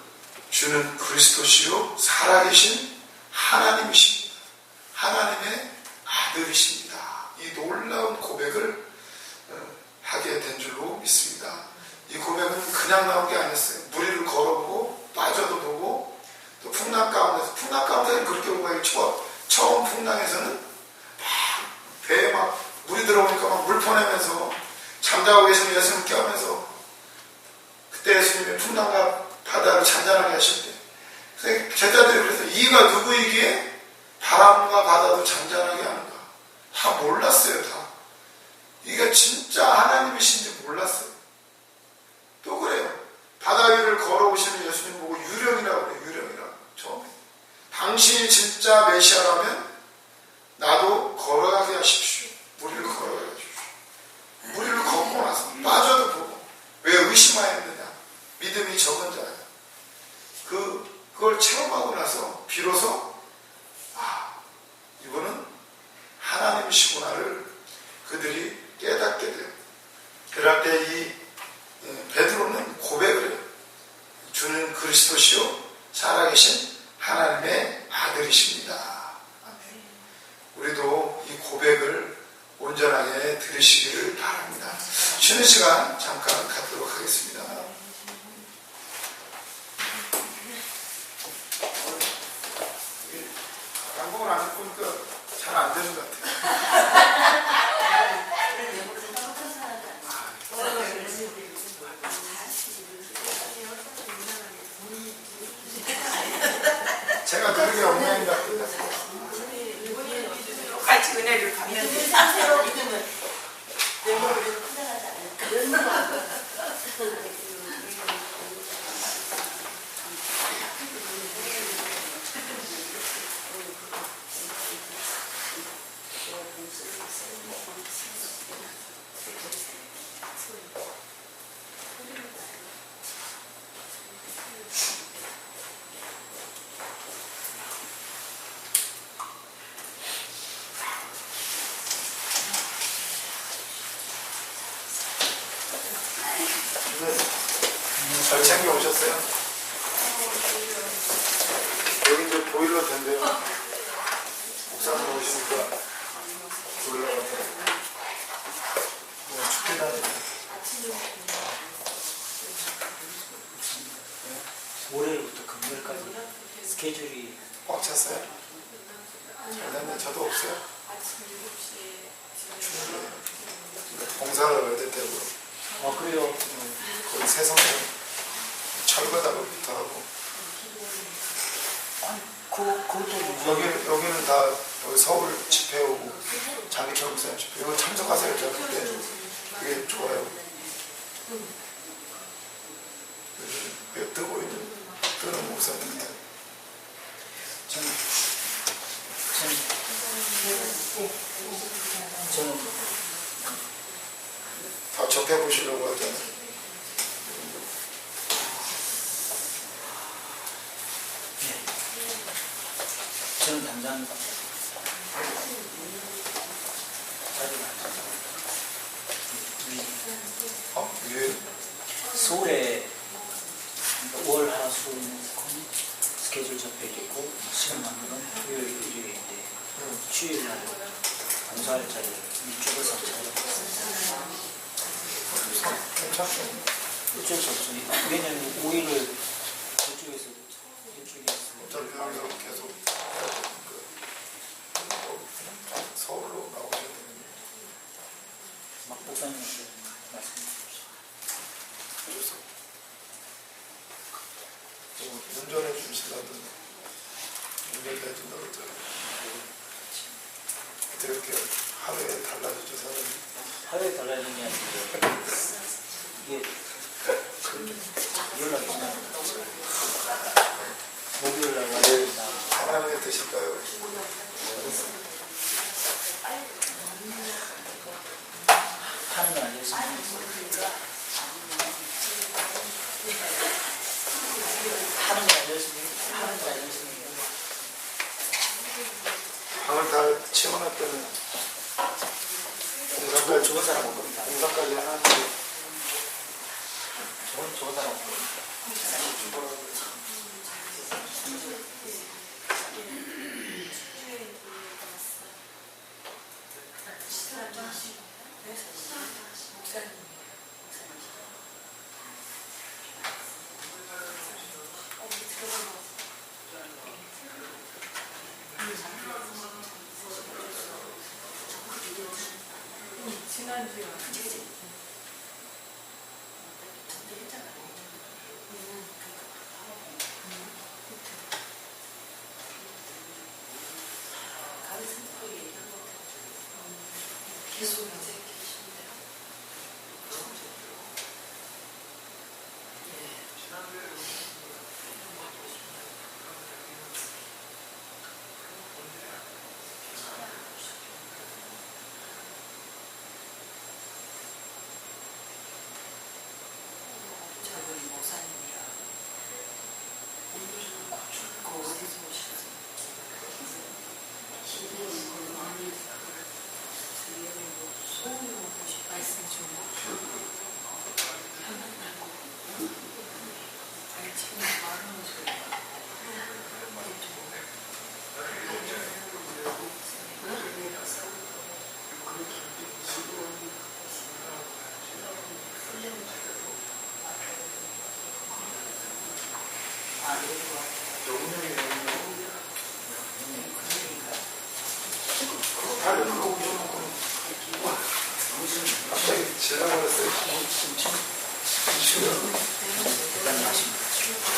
주는 그리스도시요 살아계신 하나님이십니다. 하나님의 아들이십니다. 이 놀라운 고백을 하게 된 줄로 믿습니다. 이 고백은 그냥 나온 게 아니었어요. 무리를 걸어보고 빠져도 보고 또 풍랑 가운데서는 그렇게 고백이 처음 풍랑에서는 배에 막 물이 들어오니까 막 물 퍼내면서 잠자고 계신 예수님 깨우면서 그때 예수님이 풍랑과 바다를 잔잔하게 하실 때 제자들이 그래서 이가 누구이기에 바람과 바다도 잔잔하게 하는가. 다 몰랐어요. 다. 이게 진짜 하나님이신지 몰랐어요. 또 그래요. 바다 위를 걸어오시는 예수님 보고 유령이라고 그래요. 유령이라고. 처음에. 당신이 진짜 메시아라면 나도 걸어가게 하십시오. 무리를 걸어가게 하십시오. 무리를 걷고 나서 빠져도 보고 왜 의심하였느냐. 믿음이 적은 자예요. 그걸 체험하고 나서 비로소 이분은 하나님이시구나를 그들이 깨닫게 돼요. 그럴 때 이 베드로는 고백을 해요. 주는 그리스도시요 살아계신 하나님의 아들이십니다. 아멘. 우리도 이 고백을 온전하게 들으시기를 바랍니다. 쉬는 시간 잠깐 갖도록 하겠습니다. 양복을 안 입고 보니까 잘 안 되는 것 같아요. 제가 누르게 엉망인 것 같아요. 같이 은혜를 받는 데 상태로 믿으면 외모를 판단하지 않을까? 잘 챙겨 오셨어요? 여기 이제 보일러 텐데요. 목사님 오시니까 보일러 같아요. 춥긴 하네. 월요일부터 금요일까지 스케줄이 꽉 찼어요? 잘됐네. 저도 없어요. 봉사를 얻을 때고 그래요. 거기 세성에 철거다부터 하고 그것도 여기는 다 여기 서울 집회 오고 장기철 목사님 집회 이거 참석하세요. 저 그때 그게 좋아요. 왜 뜨고 있는 뜨는 목사님들 저는 다 접해보시려고 하잖아요. 저는 당장 위에 서울에 월, 화, 수 스케줄 접해 있고 시간 맞는 건 토요일, 일요일인데 주일날 봉사할 자리를 이쪽을 잡잖아요. 괜찮아요. 어쩔 수 없으니 왜냐면 5일을 저쪽에서 이쪽에 어차피 여기서 계속 해야 되니까 서울로 나오셔야 되는데 막 목사님한테 말씀해 주십시오. 그래서 운전해 주시라든 운전해 준다고 했잖아요. 이렇게 하루에 달라지죠 사람이. 하루에 달라지는 게 아니고 이게 연락이 오면 목요일날 와야 하나님의 뜻일까요? 하는 거야 열심히. 하는 거야 열심히. 방을 다 채워놨더니 공사까지 좋은 사람 없거든. 공사까지 해놨는데 좋은 사람 없거든. 지난주에 계속 이제 계신데요. 저분이 목사님이라 그 어디서 오셨어요? 소원이 먹고 싶 말씀 좀 현안하고 지금 말하는 소리가 다른 거 올려놓고 갑자기 지나버렸어요. 대단히 맛있는